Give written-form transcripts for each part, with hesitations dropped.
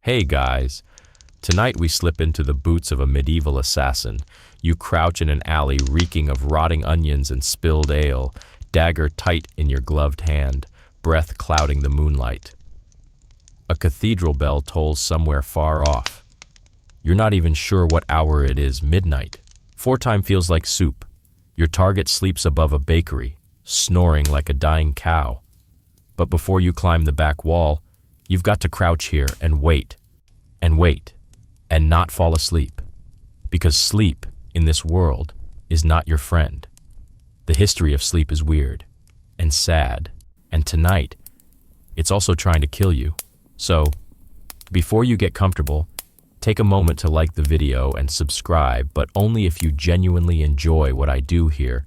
Hey guys, tonight we slip into the boots of a medieval assassin. You crouch in an alley reeking of rotting onions and spilled ale, dagger tight in your gloved hand, breath clouding the moonlight. A cathedral bell tolls somewhere far off. You're not even sure what hour it is, midnight. Foretime feels like soup. Your target sleeps above a bakery, snoring like a dying cow. But before you climb the back wall, you've got to crouch here and wait, and not fall asleep. Because sleep, in this world, is not your friend. The history of sleep is weird and sad, and tonight, it's also trying to kill you. So, before you get comfortable, take a moment to like the video and subscribe, but only if you genuinely enjoy what I do here.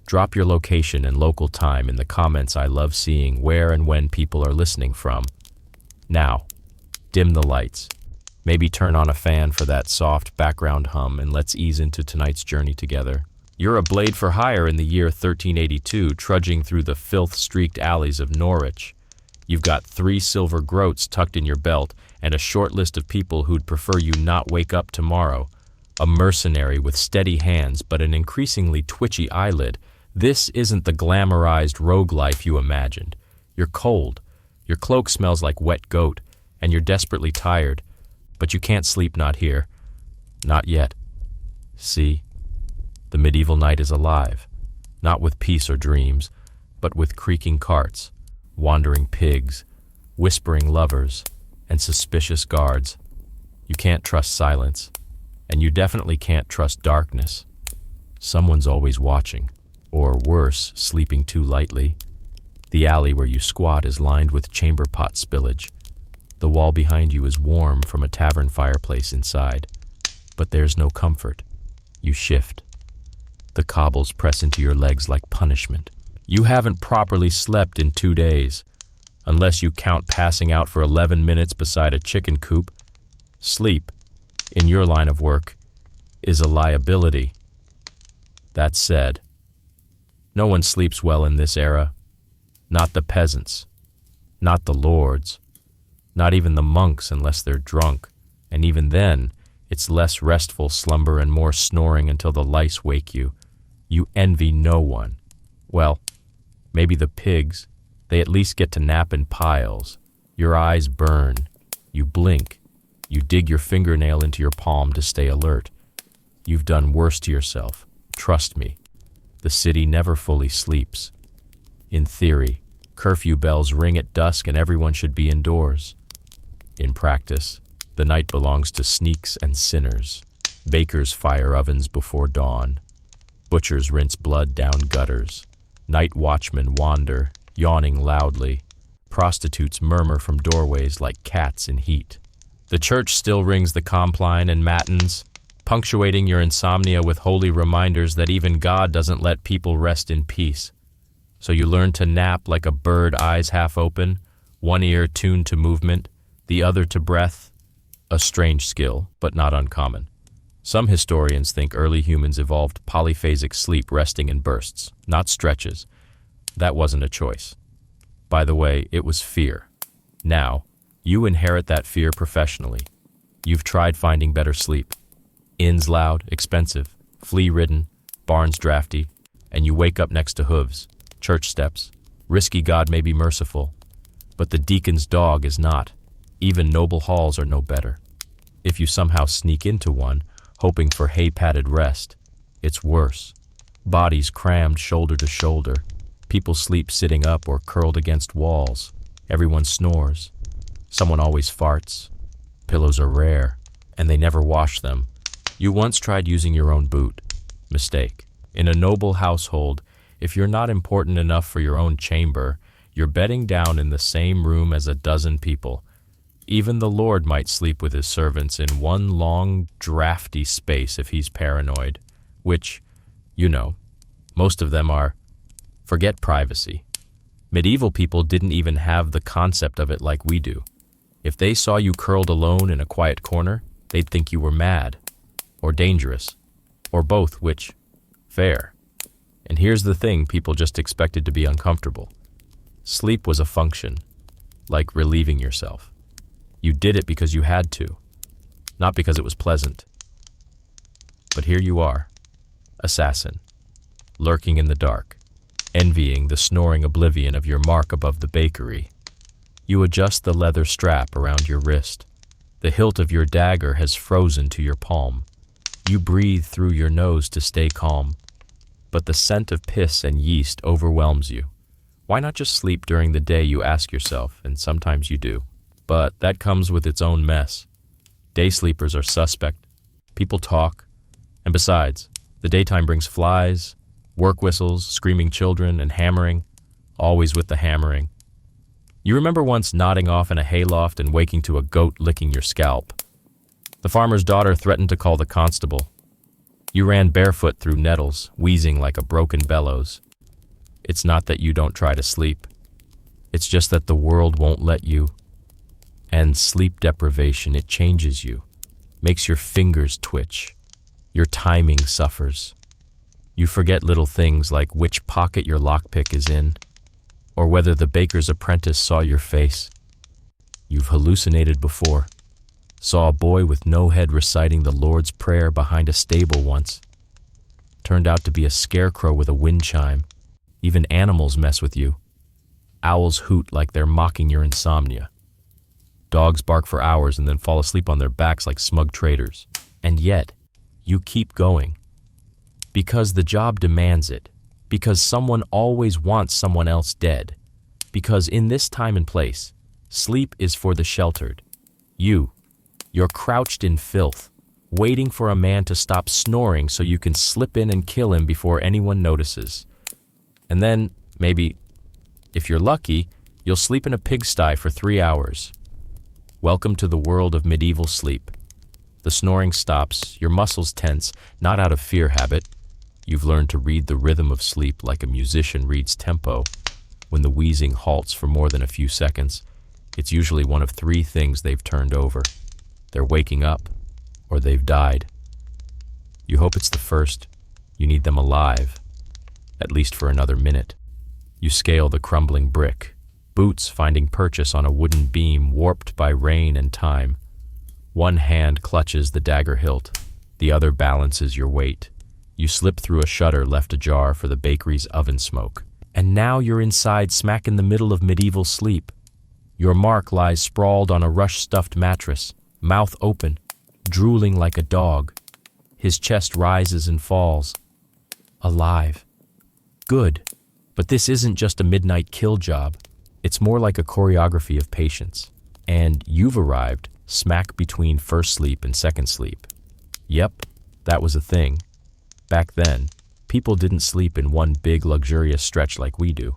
Drop your location and local time in the comments. I love seeing where and when people are listening from. Now, dim the lights. Maybe turn on a fan for that soft background hum, and let's ease into tonight's journey together. You're a blade for hire in the year 1382, trudging through the filth-streaked alleys of Norwich. You've got 3 silver groats tucked in your belt and a short list of people who'd prefer you not wake up tomorrow. A mercenary with steady hands but an increasingly twitchy eyelid. This isn't the glamorized rogue life you imagined. You're cold. Your cloak smells like wet goat, and you're desperately tired. But you can't sleep, not here. Not yet. See? The medieval night is alive. Not with peace or dreams, but with creaking carts, wandering pigs, whispering lovers, and suspicious guards. You can't trust silence, and you definitely can't trust darkness. Someone's always watching, or worse, sleeping too lightly. The alley where you squat is lined with chamber pot spillage. The wall behind you is warm from a tavern fireplace inside. But there's no comfort. You shift. The cobbles press into your legs like punishment. You haven't properly slept in 2 days, unless you count passing out for 11 minutes beside a chicken coop. Sleep, in your line of work, is a liability. That said, no one sleeps well in this era. Not the peasants, not the lords, not even the monks unless they're drunk, and even then, it's less restful slumber and more snoring until the lice wake you. You envy no one. Well, maybe the pigs. They at least get to nap in piles. Your eyes burn. You blink. You dig your fingernail into your palm to stay alert. You've done worse to yourself. Trust me. The city never fully sleeps. In theory, curfew bells ring at dusk and everyone should be indoors. In practice, the night belongs to sneaks and sinners. Bakers fire ovens before dawn. Butchers rinse blood down gutters. Night watchmen wander, yawning loudly. Prostitutes murmur from doorways like cats in heat. The church still rings the compline and matins, punctuating your insomnia with holy reminders that even God doesn't let people rest in peace. So you learn to nap like a bird, eyes half open, one ear tuned to movement, the other to breath. A strange skill, but not uncommon. Some historians think early humans evolved polyphasic sleep, resting in bursts, not stretches. That wasn't a choice. By the way, it was fear. Now, you inherit that fear professionally. You've tried finding better sleep. Inns loud, expensive, flea-ridden, barns drafty, and you wake up next to hooves, church steps. Risky God may be merciful, but the deacon's dog is not. Even noble halls are no better. If you somehow sneak into one, hoping for hay-padded rest, it's worse. Bodies crammed shoulder to shoulder. People sleep sitting up or curled against walls. Everyone snores. Someone always farts. Pillows are rare, and they never wash them. You once tried using your own boot. Mistake. In a noble household, if you're not important enough for your own chamber, you're bedding down in the same room as a dozen people. Even the Lord might sleep with his servants in one long, drafty space if he's paranoid, which, you know, most of them are. Forget privacy. Medieval people didn't even have the concept of it like we do. If they saw you curled alone in a quiet corner, they'd think you were mad, or dangerous, or both, which, fair. And here's the thing, people just expected to be uncomfortable. Sleep was a function, like relieving yourself. You did it because you had to, not because it was pleasant. But here you are, assassin, lurking in the dark, envying the snoring oblivion of your mark above the bakery. You adjust the leather strap around your wrist. The hilt of your dagger has frozen to your palm. You breathe through your nose to stay calm, but the scent of piss and yeast overwhelms you. Why not just sleep during the day, you ask yourself, and sometimes you do. But that comes with its own mess. Day sleepers are suspect. People talk. And besides, the daytime brings flies, work whistles, screaming children, and hammering, always with the hammering. You remember once nodding off in a hayloft and waking to a goat licking your scalp. The farmer's daughter threatened to call the constable. You ran barefoot through nettles, wheezing like a broken bellows. It's not that you don't try to sleep. It's just that the world won't let you. And sleep deprivation, it changes you, makes your fingers twitch. Your timing suffers. You forget little things like which pocket your lockpick is in, or whether the baker's apprentice saw your face. You've hallucinated before. Saw a boy with no head reciting the Lord's Prayer behind a stable once. Turned out to be a scarecrow with a wind chime. Even animals mess with you. Owls hoot like they're mocking your insomnia. Dogs bark for hours and then fall asleep on their backs like smug traitors. And yet, you keep going. Because the job demands it. Because someone always wants someone else dead. Because in this time and place, sleep is for the sheltered. You're crouched in filth, waiting for a man to stop snoring so you can slip in and kill him before anyone notices. And then, maybe, if you're lucky, you'll sleep in a pigsty for 3 hours. Welcome to the world of medieval sleep. The snoring stops, your muscles tense, not out of fear habit. You've learned to read the rhythm of sleep like a musician reads tempo. When the wheezing halts for more than a few seconds, it's usually one of 3 things they've turned over. They're waking up, or they've died. You hope it's the first. You need them alive, at least for another minute. You scale the crumbling brick, boots finding purchase on a wooden beam warped by rain and time. One hand clutches the dagger hilt, the other balances your weight. You slip through a shutter left ajar for the bakery's oven smoke. And now you're inside smack in the middle of medieval sleep. Your mark lies sprawled on a rush-stuffed mattress, mouth open, drooling like a dog. His chest rises and falls. Alive. Good. But this isn't just a midnight kill job. It's more like a choreography of patience. And you've arrived smack between first sleep and second sleep. Yep, that was a thing. Back then, people didn't sleep in one big luxurious stretch like we do.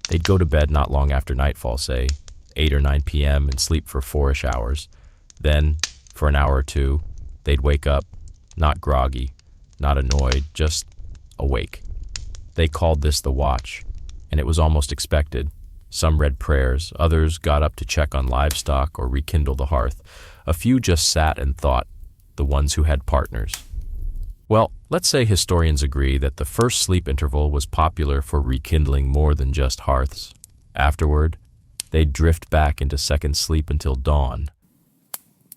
They'd go to bed not long after nightfall, say 8 or 9 p.m. and sleep for 4-ish hours. Then, for an hour or two, they'd wake up, not groggy, not annoyed, just awake. They called this the watch, and it was almost expected. Some read prayers, others got up to check on livestock or rekindle the hearth. A few just sat and thought, the ones who had partners. Well, let's say historians agree that the first sleep interval was popular for rekindling more than just hearths. Afterward, they'd drift back into second sleep until dawn.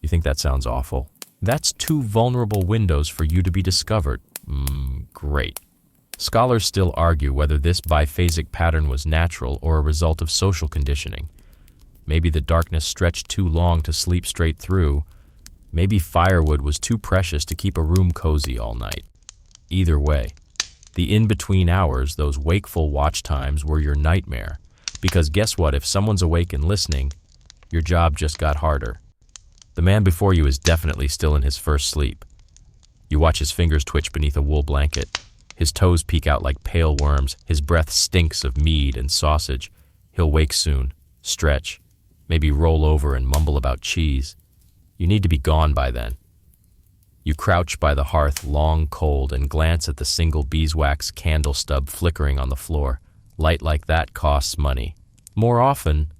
You think that sounds awful? That's 2 vulnerable windows for you to be discovered. Great. Scholars still argue whether this biphasic pattern was natural or a result of social conditioning. Maybe the darkness stretched too long to sleep straight through. Maybe firewood was too precious to keep a room cozy all night. Either way, the in-between hours, those wakeful watch times, were your nightmare. Because guess what? If someone's awake and listening, your job just got harder. The man before you is definitely still in his first sleep. You watch his fingers twitch beneath a wool blanket. His toes peek out like pale worms. His breath stinks of mead and sausage. He'll wake soon, stretch, maybe roll over and mumble about cheese. You need to be gone by then. You crouch by the hearth, long cold, and glance at the single beeswax candle stub flickering on the floor. Light like that costs money. More often,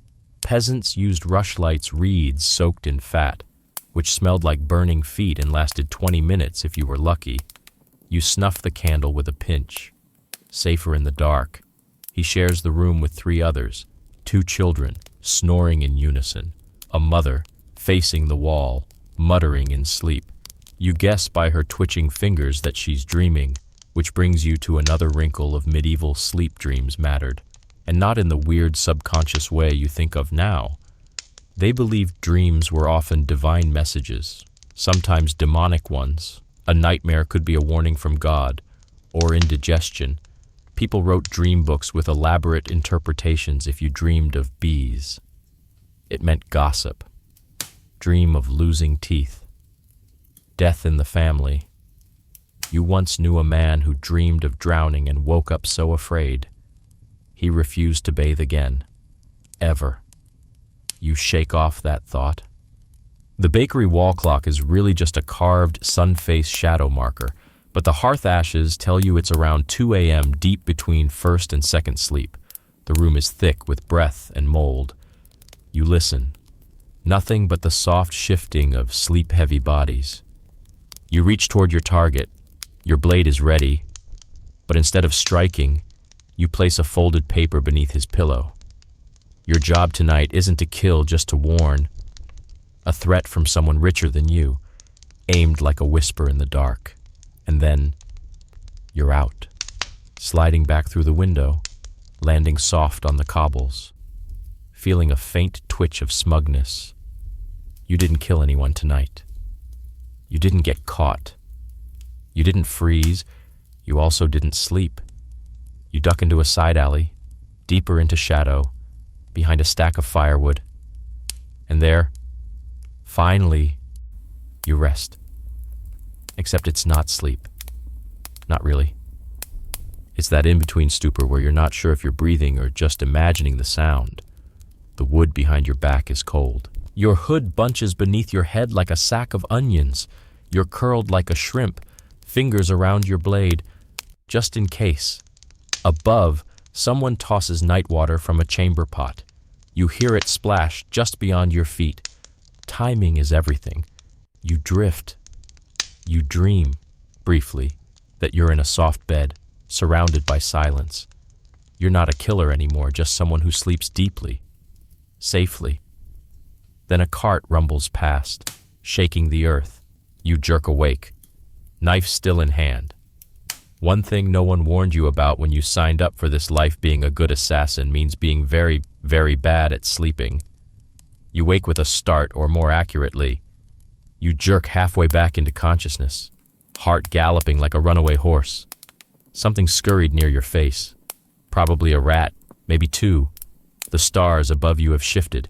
peasants used rushlight's reeds soaked in fat, which smelled like burning feet and lasted 20 minutes if you were lucky. You snuff the candle with a pinch. Safer in the dark. He shares the room with 3 others, 2 children, snoring in unison. A mother, facing the wall, muttering in sleep. You guess by her twitching fingers that she's dreaming, which brings you to another wrinkle of medieval sleep dreams mattered, and not in the weird subconscious way you think of now. They believed dreams were often divine messages, sometimes demonic ones. A nightmare could be a warning from God, or indigestion. People wrote dream books with elaborate interpretations if you dreamed of bees. It meant gossip, dream of losing teeth, death in the family. You once knew a man who dreamed of drowning and woke up so afraid. He refused to bathe again, ever. You shake off that thought. The bakery wall clock is really just a carved sun-face shadow marker, but the hearth ashes tell you it's around 2 a.m. deep between first and second sleep. The room is thick with breath and mold. You listen. Nothing but the soft shifting of sleep-heavy bodies. You reach toward your target. Your blade is ready, but instead of striking, you place a folded paper beneath his pillow. Your job tonight isn't to kill, just to warn. A threat from someone richer than you, aimed like a whisper in the dark. And then, you're out, sliding back through the window, landing soft on the cobbles, feeling a faint twitch of smugness. You didn't kill anyone tonight. You didn't get caught. You didn't freeze. You also didn't sleep. You duck into a side alley, deeper into shadow, behind a stack of firewood. And there, finally, you rest. Except it's not sleep. Not really. It's that in-between stupor where you're not sure if you're breathing or just imagining the sound. The wood behind your back is cold. Your hood bunches beneath your head like a sack of onions. You're curled like a shrimp, fingers around your blade, just in case. Above, someone tosses night water from a chamber pot. You hear it splash just beyond your feet. Timing is everything. You drift. You dream, briefly, that you're in a soft bed, surrounded by silence. You're not a killer anymore, just someone who sleeps deeply, safely. Then a cart rumbles past, shaking the earth. You jerk awake, knife still in hand. One thing no one warned you about when you signed up for this life: being a good assassin means being very, very bad at sleeping. You wake with a start, or more accurately, you jerk halfway back into consciousness, heart galloping like a runaway horse. Something scurried near your face. Probably a rat, maybe two. The stars above you have shifted,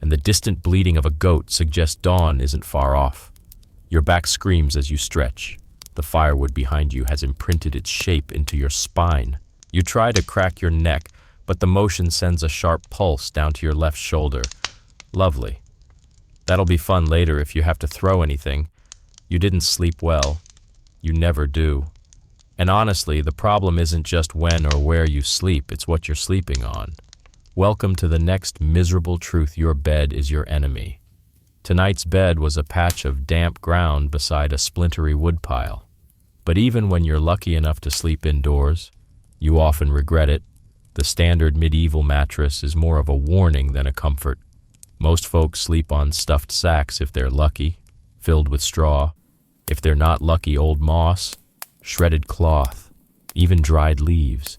and the distant bleating of a goat suggests dawn isn't far off. Your back screams as you stretch. The firewood behind you has imprinted its shape into your spine. You try to crack your neck, but the motion sends a sharp pulse down to your left shoulder. Lovely. That'll be fun later if you have to throw anything. You didn't sleep well. You never do. And honestly, the problem isn't just when or where you sleep, it's what you're sleeping on. Welcome to the next miserable truth: your bed is your enemy. Tonight's bed was a patch of damp ground beside a splintery woodpile. But even when you're lucky enough to sleep indoors, you often regret it. The standard medieval mattress is more of a warning than a comfort. Most folks sleep on stuffed sacks if they're lucky, filled with straw. If they're not lucky, old moss, shredded cloth, even dried leaves.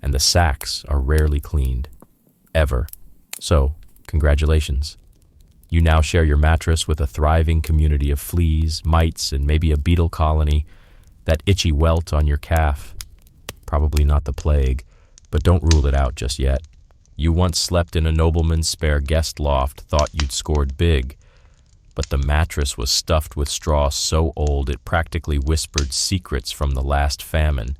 And the sacks are rarely cleaned. Ever. So, congratulations. You now share your mattress with a thriving community of fleas, mites, and maybe a beetle colony. That itchy welt on your calf. Probably not the plague, but don't rule it out just yet. You once slept in a nobleman's spare guest loft, thought you'd scored big. But the mattress was stuffed with straw so old it practically whispered secrets from the last famine.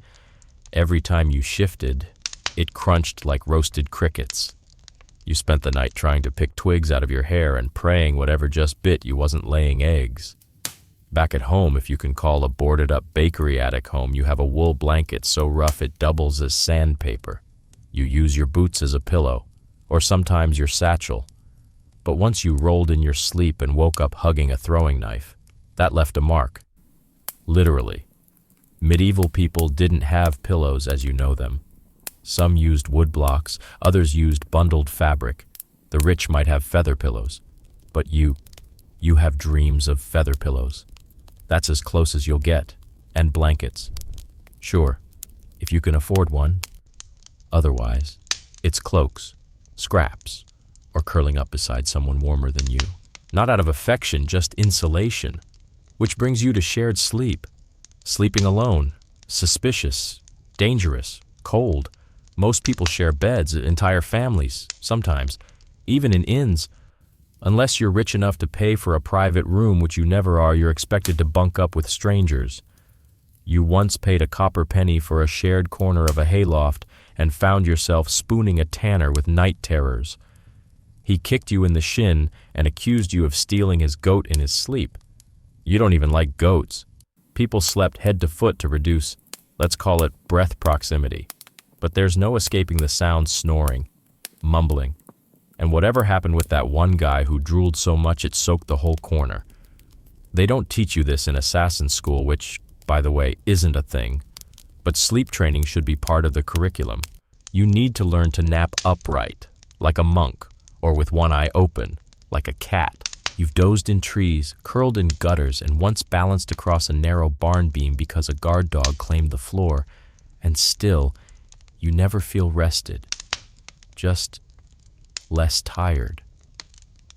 Every time you shifted, it crunched like roasted crickets. You spent the night trying to pick twigs out of your hair and praying whatever just bit you wasn't laying eggs. Back at home, if you can call a boarded-up bakery attic home, you have a wool blanket so rough it doubles as sandpaper. You use your boots as a pillow, or sometimes your satchel. But once you rolled in your sleep and woke up hugging a throwing knife, that left a mark. Literally. Medieval people didn't have pillows as you know them. Some used wood blocks, others used bundled fabric. The rich might have feather pillows. But you You have dreams of feather pillows. That's as close as you'll get. And blankets. Sure, if you can afford one. Otherwise, it's cloaks, scraps, or curling up beside someone warmer than you. Not out of affection, just insulation. Which brings you to shared sleep. Sleeping alone, suspicious, dangerous, cold. Most people share beds, entire families, sometimes, even in inns. Unless you're rich enough to pay for a private room, which you never are, you're expected to bunk up with strangers. You once paid a copper penny for a shared corner of a hayloft and found yourself spooning a tanner with night terrors. He kicked you in the shin and accused you of stealing his goat in his sleep. You don't even like goats. People slept head to foot to reduce, let's call it, breath proximity. But there's no escaping the sound snoring, mumbling. And whatever happened with that one guy who drooled so much it soaked the whole corner? They don't teach you this in assassin school, which, by the way, isn't a thing. But sleep training should be part of the curriculum. You need to learn to nap upright, like a monk, or with one eye open, like a cat. You've dozed in trees, curled in gutters, and once balanced across a narrow barn beam because a guard dog claimed the floor. And still, you never feel rested. Just less tired.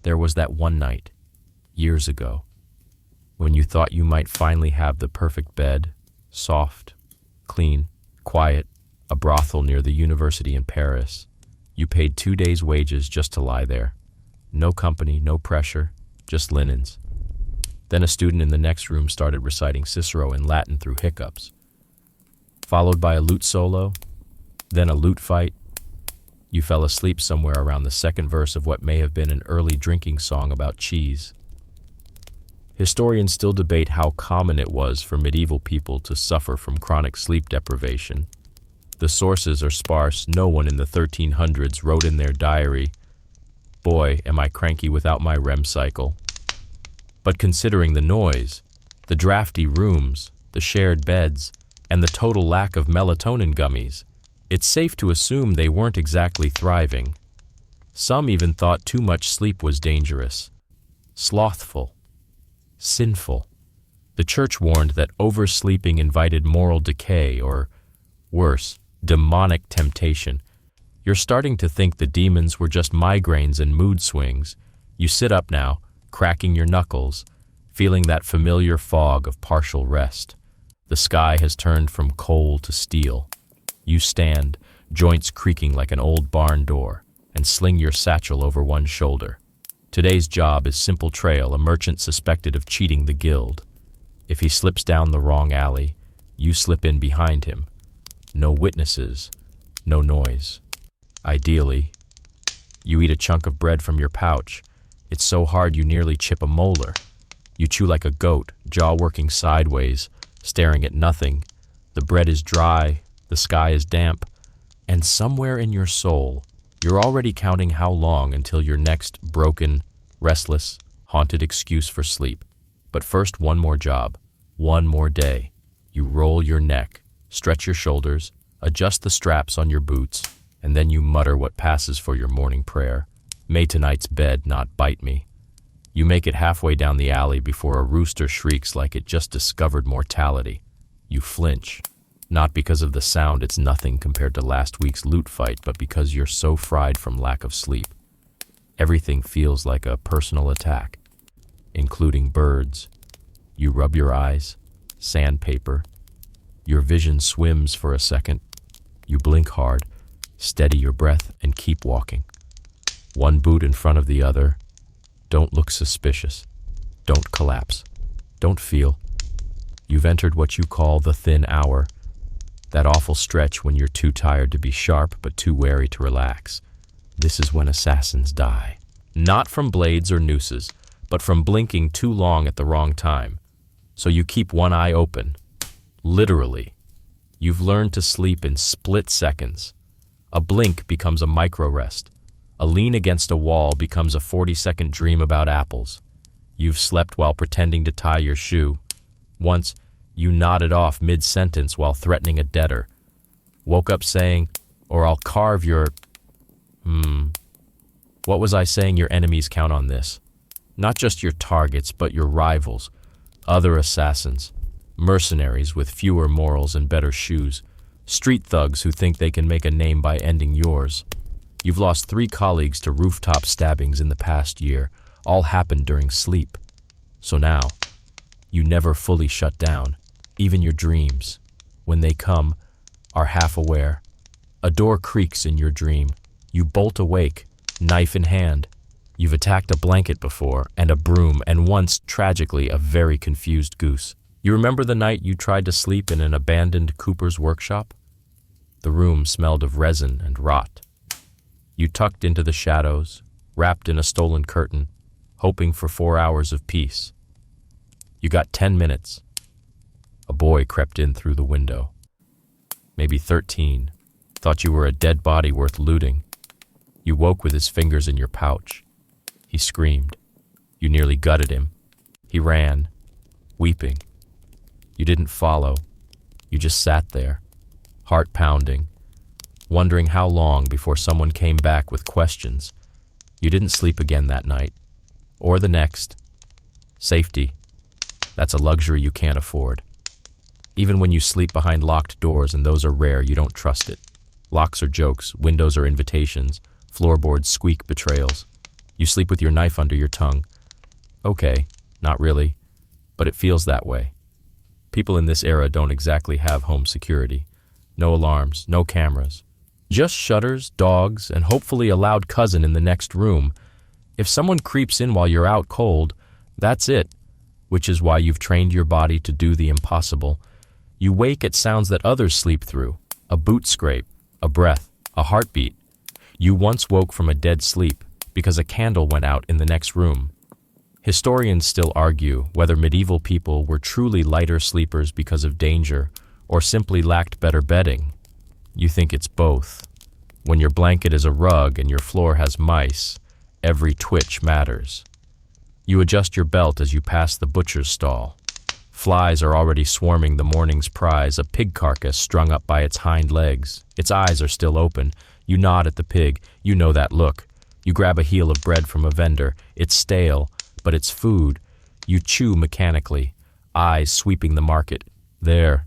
There was that one night, years ago, when you thought you might finally have the perfect bed, soft, clean, quiet, a brothel near the university in Paris. You paid 2 days' wages just to lie there. No company, no pressure, just linens. Then a student in the next room started reciting Cicero in Latin through hiccups, followed by a lute solo, then a lute fight. You fell asleep somewhere around the second verse of what may have been an early drinking song about cheese. Historians still debate how common it was for medieval people to suffer from chronic sleep deprivation. The sources are sparse. No one in the 1300s wrote in their diary, "Boy, am I cranky without my REM cycle." But considering the noise, the drafty rooms, the shared beds, and the total lack of melatonin gummies, it's safe to assume they weren't exactly thriving. Some even thought too much sleep was dangerous, slothful, sinful. The church warned that oversleeping invited moral decay or, worse, demonic temptation. You're starting to think the demons were just migraines and mood swings. You sit up now, cracking your knuckles, feeling that familiar fog of partial rest. The sky has turned from coal to steel. You stand, joints creaking like an old barn door, and sling your satchel over one shoulder. Today's job is simple trail a merchant suspected of cheating the guild. If he slips down the wrong alley, you slip in behind him. No witnesses, no noise. Ideally, you eat a chunk of bread from your pouch. It's so hard you nearly chip a molar. You chew like a goat, jaw working sideways, staring at nothing. The bread is dry, the sky is damp, and somewhere in your soul, you're already counting how long until your next broken, restless, haunted excuse for sleep. But first, one more job, one more day. You roll your neck, stretch your shoulders, adjust the straps on your boots, and then you mutter what passes for your morning prayer. May tonight's bed not bite me. You make it halfway down the alley before a rooster shrieks like it just discovered mortality. You flinch, not because of the sound, it's nothing compared to last week's loot fight, but because you're so fried from lack of sleep. Everything feels like a personal attack, including birds. You rub your eyes, sandpaper. Your vision swims for a second. You blink hard, steady your breath, and keep walking. One boot in front of the other. Don't look suspicious. Don't collapse. Don't feel. You've entered what you call the thin hour, that awful stretch when you're too tired to be sharp but too wary to relax. This is when assassins die. Not from blades or nooses, but from blinking too long at the wrong time. So you keep one eye open. Literally. You've learned to sleep in split seconds. A blink becomes a micro rest. A lean against a wall becomes a 40-second dream about apples. You've slept while pretending to tie your shoe. Once, you nodded off mid-sentence while threatening a debtor. Woke up saying, "Or I'll carve your..." What was I saying? Your enemies count on this. Not just your targets, but your rivals, other assassins, mercenaries with fewer morals and better shoes, street thugs who think they can make a name by ending yours. You've lost 3 colleagues to rooftop stabbings in the past year, all happened during sleep. So now, you never fully shut down. Even your dreams, when they come, are half aware. A door creaks in your dream. You bolt awake, knife in hand. You've attacked a blanket before, and a broom, and once, tragically, a very confused goose. You remember the night you tried to sleep in an abandoned cooper's workshop? The room smelled of resin and rot. You tucked into the shadows, wrapped in a stolen curtain, hoping for 4 hours of peace. You got 10 minutes. A boy crept in through the window. Maybe 13, thought you were a dead body worth looting. You woke with his fingers in your pouch. He screamed. You nearly gutted him. He ran, weeping. You didn't follow. You just sat there, heart pounding, wondering how long before someone came back with questions. You didn't sleep again that night, or the next. Safety, that's a luxury you can't afford. Even when you sleep behind locked doors, and those are rare, you don't trust it. Locks are jokes, windows are invitations, floorboards squeak betrayals. You sleep with your knife under your tongue. Okay, not really, but it feels that way. People in this era don't exactly have home security. No alarms, no cameras. Just shutters, dogs, and hopefully a loud cousin in the next room. If someone creeps in while you're out cold, that's it, which is why you've trained your body to do the impossible. You wake at sounds that others sleep through. A boot scrape, a breath, a heartbeat. You once woke from a dead sleep because a candle went out in the next room. Historians still argue whether medieval people were truly lighter sleepers because of danger or simply lacked better bedding. You think it's both. When your blanket is a rug and your floor has mice, every twitch matters. You adjust your belt as you pass the butcher's stall. Flies are already swarming the morning's prize, a pig carcass strung up by its hind legs. Its eyes are still open. You nod at the pig. You know that look. You grab a heel of bread from a vendor. It's stale, but it's food. You chew mechanically, eyes sweeping the market. There,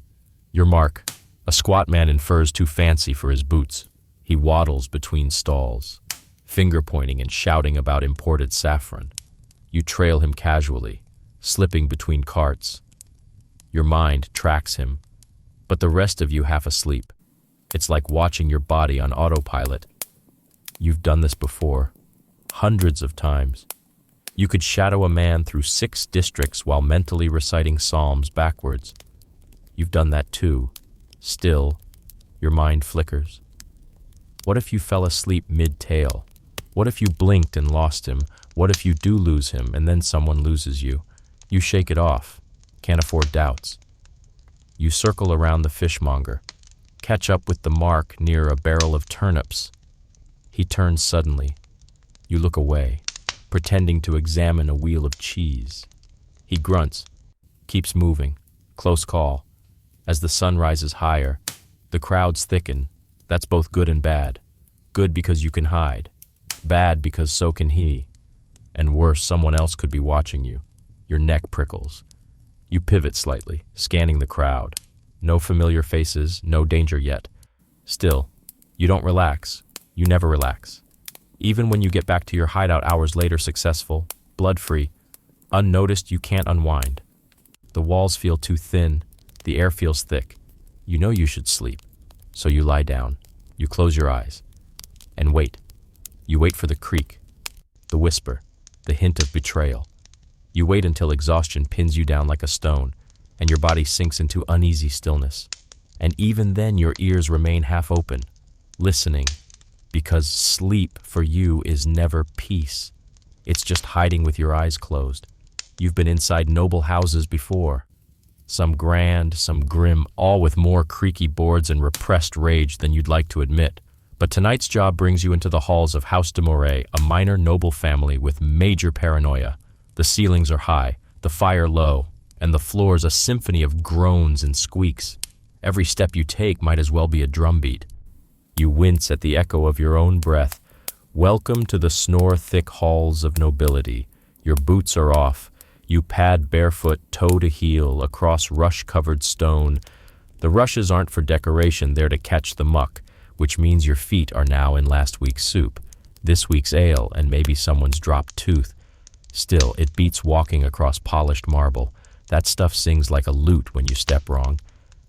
your mark. A squat man in furs too fancy for his boots. He waddles between stalls, finger-pointing and shouting about imported saffron. You trail him casually, slipping between carts. Your mind tracks him, but the rest of you half asleep. It's like watching your body on autopilot. You've done this before, hundreds of times. You could shadow a man through 6 districts while mentally reciting psalms backwards. You've done that too. Still, your mind flickers. What if you fell asleep mid-tale? What if you blinked and lost him? What if you do lose him and then someone loses you? You shake it off. Can't afford doubts. You circle around the fishmonger. Catch up with the mark near a barrel of turnips. He turns suddenly. You look away, pretending to examine a wheel of cheese. He grunts, keeps moving. Close call. As the sun rises higher, the crowds thicken. That's both good and bad. Good because you can hide. Bad because so can he. And worse, someone else could be watching you. Your neck prickles. You pivot slightly, scanning the crowd. No familiar faces, no danger yet. Still, you don't relax. You never relax. Even when you get back to your hideout hours later, successful, blood-free, unnoticed, you can't unwind. The walls feel too thin. The air feels thick. You know you should sleep. So you lie down. You close your eyes. And wait. You wait for the creak, the whisper, the hint of betrayal. You wait until exhaustion pins you down like a stone, and your body sinks into uneasy stillness. And even then your ears remain half open, listening, because sleep for you is never peace. It's just hiding with your eyes closed. You've been inside noble houses before. Some grand, some grim, all with more creaky boards and repressed rage than you'd like to admit. But tonight's job brings you into the halls of House de Moray, a minor noble family with major paranoia. The ceilings are high, the fire low, and the floor's a symphony of groans and squeaks. Every step you take might as well be a drumbeat. You wince at the echo of your own breath. Welcome to the snore-thick halls of nobility. Your boots are off. You pad barefoot, toe to heel, across rush-covered stone. The rushes aren't for decoration, they're to catch the muck, which means your feet are now in last week's soup, this week's ale, and maybe someone's dropped tooth. Still, it beats walking across polished marble. That stuff sings like a lute when you step wrong.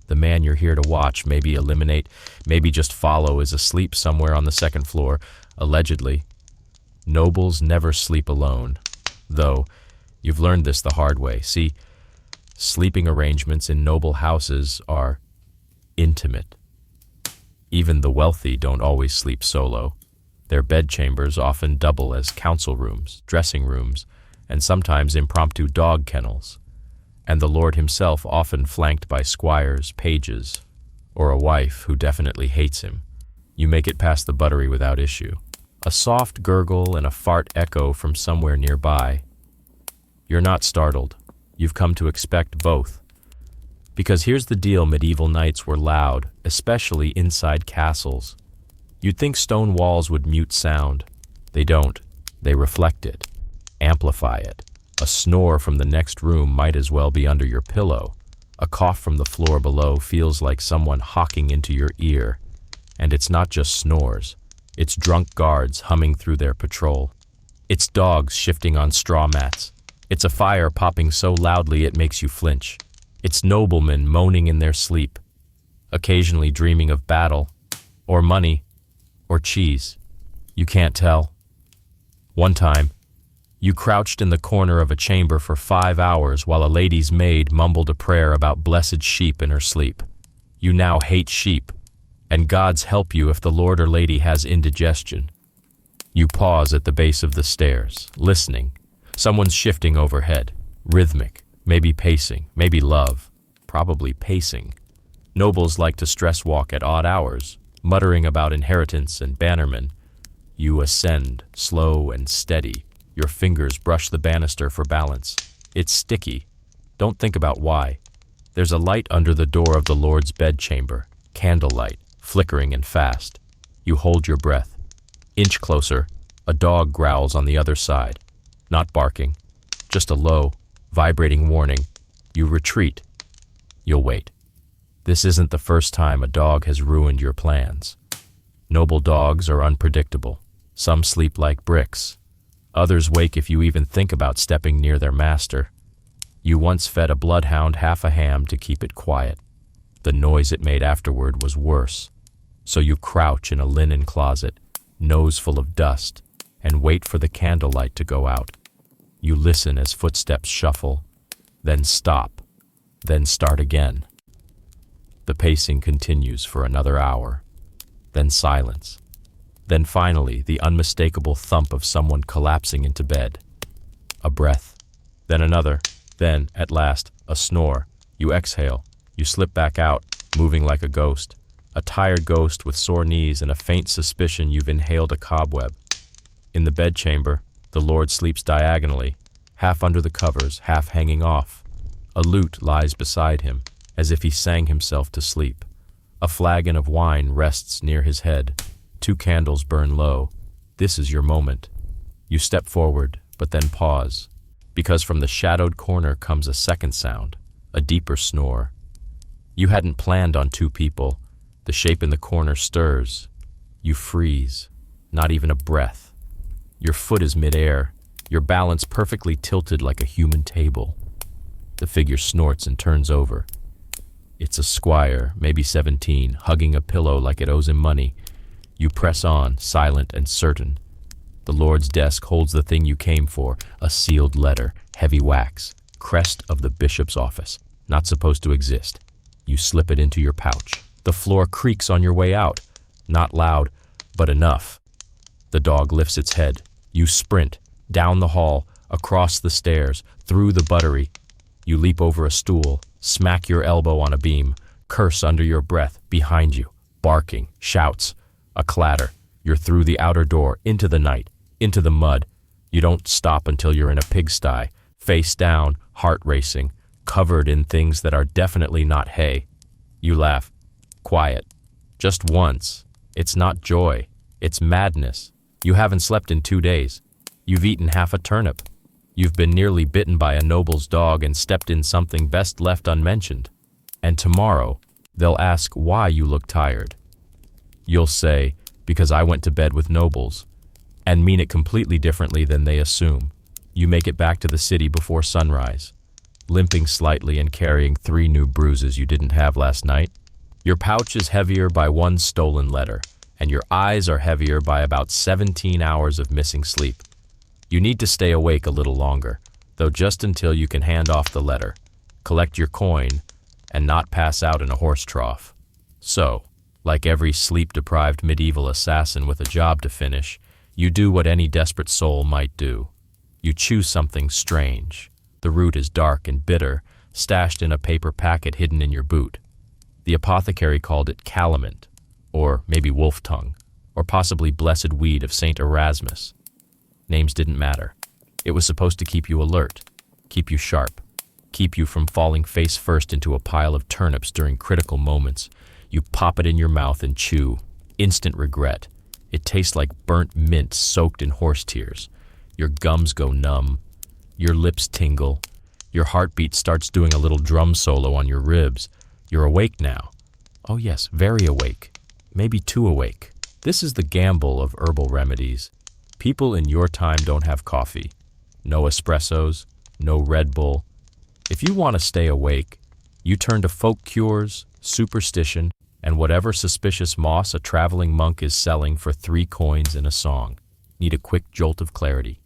The man you're here to watch, maybe eliminate, maybe just follow, is asleep somewhere on the second floor, allegedly. Nobles never sleep alone, though you've learned this the hard way. See, sleeping arrangements in noble houses are intimate. Even the wealthy don't always sleep solo. Their bedchambers often double as council rooms, dressing rooms, and sometimes impromptu dog kennels. And the lord himself often flanked by squires, pages, or a wife who definitely hates him. You make it past the buttery without issue. A soft gurgle and a fart echo from somewhere nearby. You're not startled. You've come to expect both. Because here's the deal, medieval nights were loud, especially inside castles. You'd think stone walls would mute sound. They don't. They reflect it, amplify it. A snore from the next room might as well be under your pillow. A cough from the floor below feels like someone hawking into your ear. And it's not just snores. It's drunk guards humming through their patrol. It's dogs shifting on straw mats. It's a fire popping so loudly it makes you flinch. It's noblemen moaning in their sleep, occasionally dreaming of battle, or money, or cheese. You can't tell. One time, you crouched in the corner of a chamber for 5 hours while a lady's maid mumbled a prayer about blessed sheep in her sleep. You now hate sheep, and God's help you if the lord or lady has indigestion. You pause at the base of the stairs, listening. Someone's shifting overhead, rhythmic, maybe pacing, maybe love, probably pacing. Nobles like to stress walk at odd hours, muttering about inheritance and bannermen. You ascend, slow and steady. Your fingers brush the banister for balance. It's sticky. Don't think about why. There's a light under the door of the Lord's bedchamber, candlelight, flickering and fast. You hold your breath. Inch closer, a dog growls on the other side. Not barking, just a low, vibrating warning. You retreat. You'll wait. This isn't the first time a dog has ruined your plans. Noble dogs are unpredictable. Some sleep like bricks. Others wake if you even think about stepping near their master. You once fed a bloodhound half a ham to keep it quiet. The noise it made afterward was worse. So you crouch in a linen closet, nose full of dust, and wait for the candlelight to go out. You listen as footsteps shuffle, then stop, then start again. The pacing continues for another hour, then silence. Then finally, the unmistakable thump of someone collapsing into bed. A breath, then another, then, at last, a snore. You exhale. You slip back out, moving like a ghost. A tired ghost with sore knees and a faint suspicion you've inhaled a cobweb. In the bedchamber, the Lord sleeps diagonally, half under the covers, half hanging off. A lute lies beside him, as if he sang himself to sleep. A flagon of wine rests near his head. 2 candles burn low. This is your moment. You step forward, but then pause, because from the shadowed corner comes a second sound, a deeper snore. You hadn't planned on 2 people. The shape in the corner stirs. You freeze, not even a breath. Your foot is midair, your balance perfectly tilted like a human table. The figure snorts and turns over. It's a squire, maybe 17, hugging a pillow like it owes him money. You press on, silent and certain. The Lord's desk holds the thing you came for, a sealed letter, heavy wax, crest of the bishop's office, not supposed to exist. You slip it into your pouch. The floor creaks on your way out, not loud, but enough. The dog lifts its head. You sprint, down the hall, across the stairs, through the buttery. You leap over a stool, smack your elbow on a beam, curse under your breath, behind you, barking, shouts. A clatter. You're through the outer door, into the night, into the mud. You don't stop until you're in a pigsty, face down, heart racing, covered in things that are definitely not hay. You laugh. Quiet. Just once. It's not joy. It's madness. You haven't slept in 2 days. You've eaten half a turnip. You've been nearly bitten by a noble's dog and stepped in something best left unmentioned. And tomorrow, they'll ask why you look tired. You'll say, because I went to bed with nobles, and mean it completely differently than they assume. You make it back to the city before sunrise, limping slightly and carrying 3 new bruises you didn't have last night. Your pouch is heavier by 1 stolen letter, and your eyes are heavier by about 17 hours of missing sleep. You need to stay awake a little longer, though just until you can hand off the letter, collect your coin, and not pass out in a horse trough. So, like every sleep-deprived medieval assassin with a job to finish, you do what any desperate soul might do. You choose something strange. The root is dark and bitter, stashed in a paper packet hidden in your boot. The apothecary called it calamint, or maybe wolf tongue, or possibly blessed weed of St. Erasmus. Names didn't matter. It was supposed to keep you alert, keep you sharp, keep you from falling face first into a pile of turnips during critical moments. You pop it in your mouth and chew. Instant regret. It tastes like burnt mint soaked in horse tears. Your gums go numb. Your lips tingle. Your heartbeat starts doing a little drum solo on your ribs. You're awake now. Oh yes, very awake. Maybe too awake. This is the gamble of herbal remedies. People in your time don't have coffee. No espressos, no Red Bull. If you want to stay awake, you turn to folk cures, superstition, and whatever suspicious moss a traveling monk is selling for 3 coins in a song. Need a quick jolt of clarity.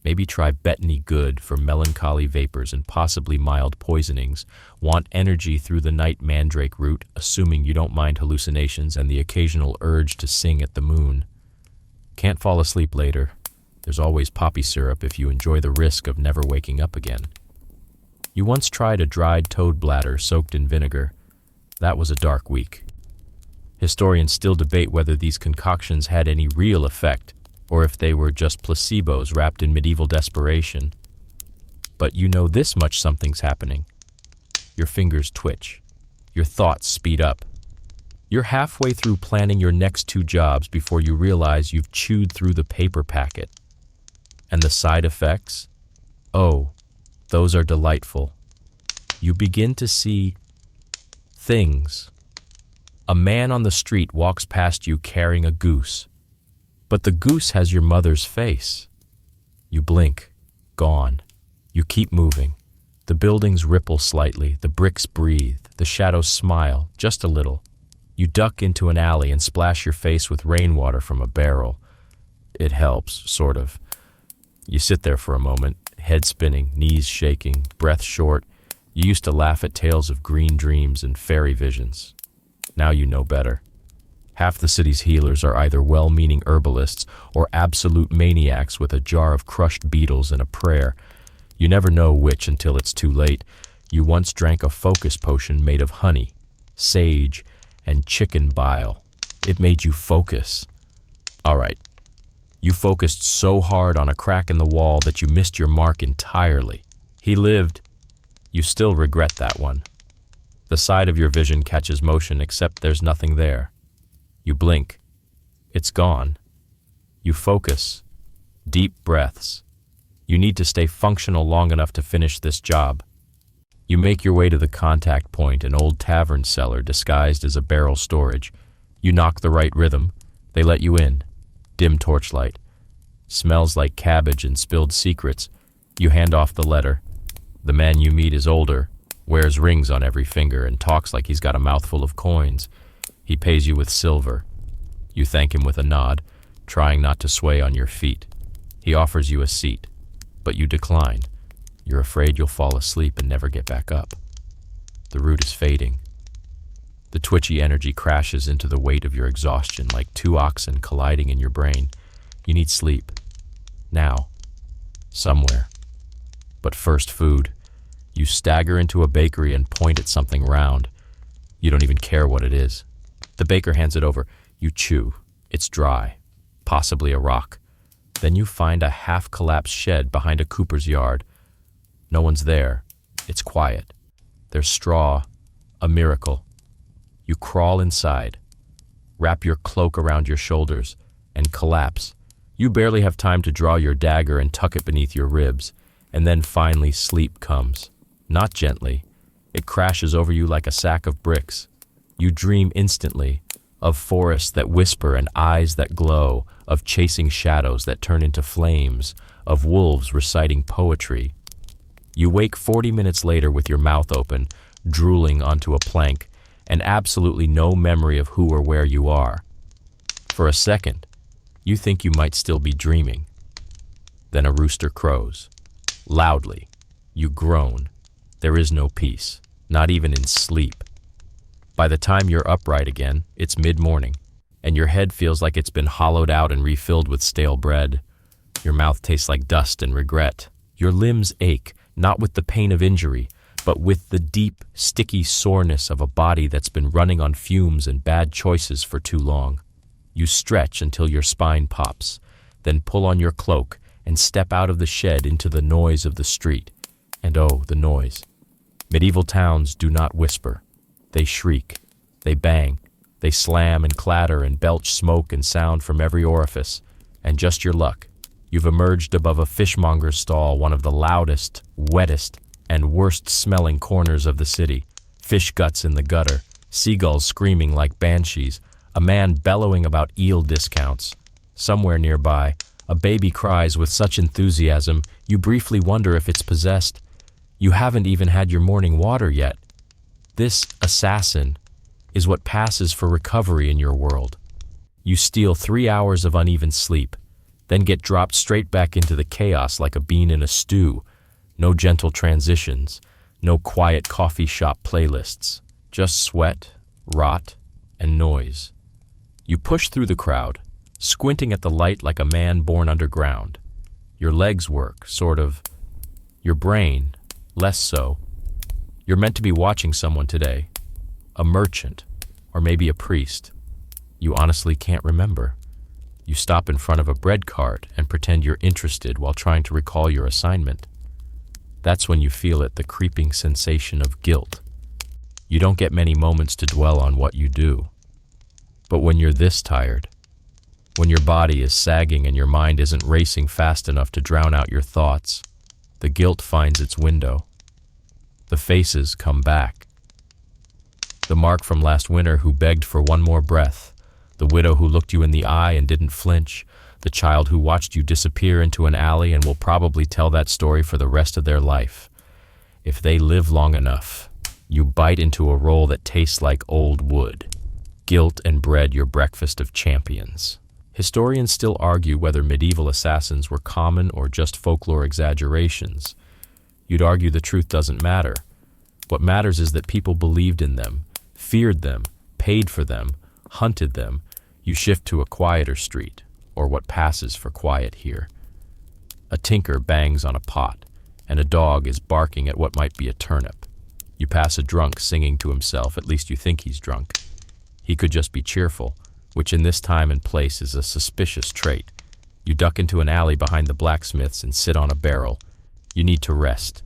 Maybe try Betony Good for melancholy vapors and possibly mild poisonings. Want energy through the night mandrake root, assuming you don't mind hallucinations and the occasional urge to sing at the moon. Can't fall asleep later. There's always poppy syrup if you enjoy the risk of never waking up again. You once tried a dried toad bladder soaked in vinegar. That was a dark week. Historians still debate whether these concoctions had any real effect, or if they were just placebos wrapped in medieval desperation. But you know this much something's happening. Your fingers twitch. Your thoughts speed up. You're halfway through planning your next 2 jobs before you realize you've chewed through the paper packet. And the side effects? Oh, those are delightful. You begin to see things. A man on the street walks past you carrying a goose. But the goose has your mother's face. You blink. Gone. You keep moving. The buildings ripple slightly, the bricks breathe, the shadows smile, just a little. You duck into an alley and splash your face with rainwater from a barrel. It helps, sort of. You sit there for a moment, head spinning, knees shaking, breath short. You used to laugh at tales of green dreams and fairy visions. Now you know better. Half the city's healers are either well-meaning herbalists or absolute maniacs with a jar of crushed beetles and a prayer. You never know which until it's too late. You once drank a focus potion made of honey, sage, and chicken bile. It made you focus. All right. You focused so hard on a crack in the wall that you missed your mark entirely. He lived. You still regret that one. The side of your vision catches motion except there's nothing there. You blink. It's gone. You focus. Deep breaths. You need to stay functional long enough to finish this job. You make your way to the contact point, an old tavern cellar disguised as a barrel storage. You knock the right rhythm. They let you in. Dim torchlight. Smells like cabbage and spilled secrets. You hand off the letter. The man you meet is older, wears rings on every finger, and talks like he's got a mouthful of coins. He pays you with silver. You thank him with a nod, trying not to sway on your feet. He offers you a seat, but you decline. You're afraid you'll fall asleep and never get back up. The route is fading. The twitchy energy crashes into the weight of your exhaustion like 2 oxen colliding in your brain. You need sleep. Now. Somewhere. But first food. You stagger into a bakery and point at something round. You don't even care what it is. The baker hands it over. You chew. It's dry. Possibly a rock. Then you find a half-collapsed shed behind a cooper's yard. No one's there. It's quiet. There's straw. A miracle. You crawl inside. Wrap your cloak around your shoulders and collapse. You barely have time to draw your dagger and tuck it beneath your ribs. And then finally sleep comes. Not gently. It crashes over you like a sack of bricks. You dream instantly of forests that whisper and eyes that glow, of chasing shadows that turn into flames, of wolves reciting poetry. You wake 40 minutes later with your mouth open, drooling onto a plank, and absolutely no memory of who or where you are. For a second, you think you might still be dreaming. Then a rooster crows. Loudly. You groan. There is no peace, not even in sleep. By the time you're upright again, it's mid-morning, and your head feels like it's been hollowed out and refilled with stale bread. Your mouth tastes like dust and regret. Your limbs ache, not with the pain of injury, but with the deep, sticky soreness of a body that's been running on fumes and bad choices for too long. You stretch until your spine pops, then pull on your cloak and step out of the shed into the noise of the street. And oh, the noise. Medieval towns do not whisper. They shriek, they bang, they slam and clatter and belch smoke and sound from every orifice. And just your luck, you've emerged above a fishmonger's stall, one of the loudest, wettest, and worst-smelling corners of the city. Fish guts in the gutter, seagulls screaming like banshees, a man bellowing about eel discounts. Somewhere nearby, a baby cries with such enthusiasm, you briefly wonder if it's possessed. You haven't even had your morning water yet. This assassin is what passes for recovery in your world. You steal 3 hours of uneven sleep, then get dropped straight back into the chaos like a bean in a stew. No gentle transitions, no quiet coffee shop playlists, just sweat, rot, and noise. You push through the crowd, squinting at the light like a man born underground. Your legs work, sort of. Your brain, less so. You're meant to be watching someone today, a merchant, or maybe a priest. You honestly can't remember. You stop in front of a bread cart and pretend you're interested while trying to recall your assignment. That's when you feel it, the creeping sensation of guilt. You don't get many moments to dwell on what you do. But when you're this tired, when your body is sagging and your mind isn't racing fast enough to drown out your thoughts, the guilt finds its window. The faces come back. The Mark from last winter who begged for one more breath, the widow who looked you in the eye and didn't flinch, the child who watched you disappear into an alley and will probably tell that story for the rest of their life. If they live long enough, you bite into a roll that tastes like old wood. Guilt and bread, your breakfast of champions. Historians still argue whether medieval assassins were common or just folklore exaggerations. You'd argue the truth doesn't matter. What matters is that people believed in them, feared them, paid for them, hunted them. You shift to a quieter street, or what passes for quiet here. A tinker bangs on a pot, and a dog is barking at what might be a turnip. You pass a drunk singing to himself, at least you think he's drunk. He could just be cheerful, which in this time and place is a suspicious trait. You duck into an alley behind the blacksmiths and sit on a barrel. You need to rest.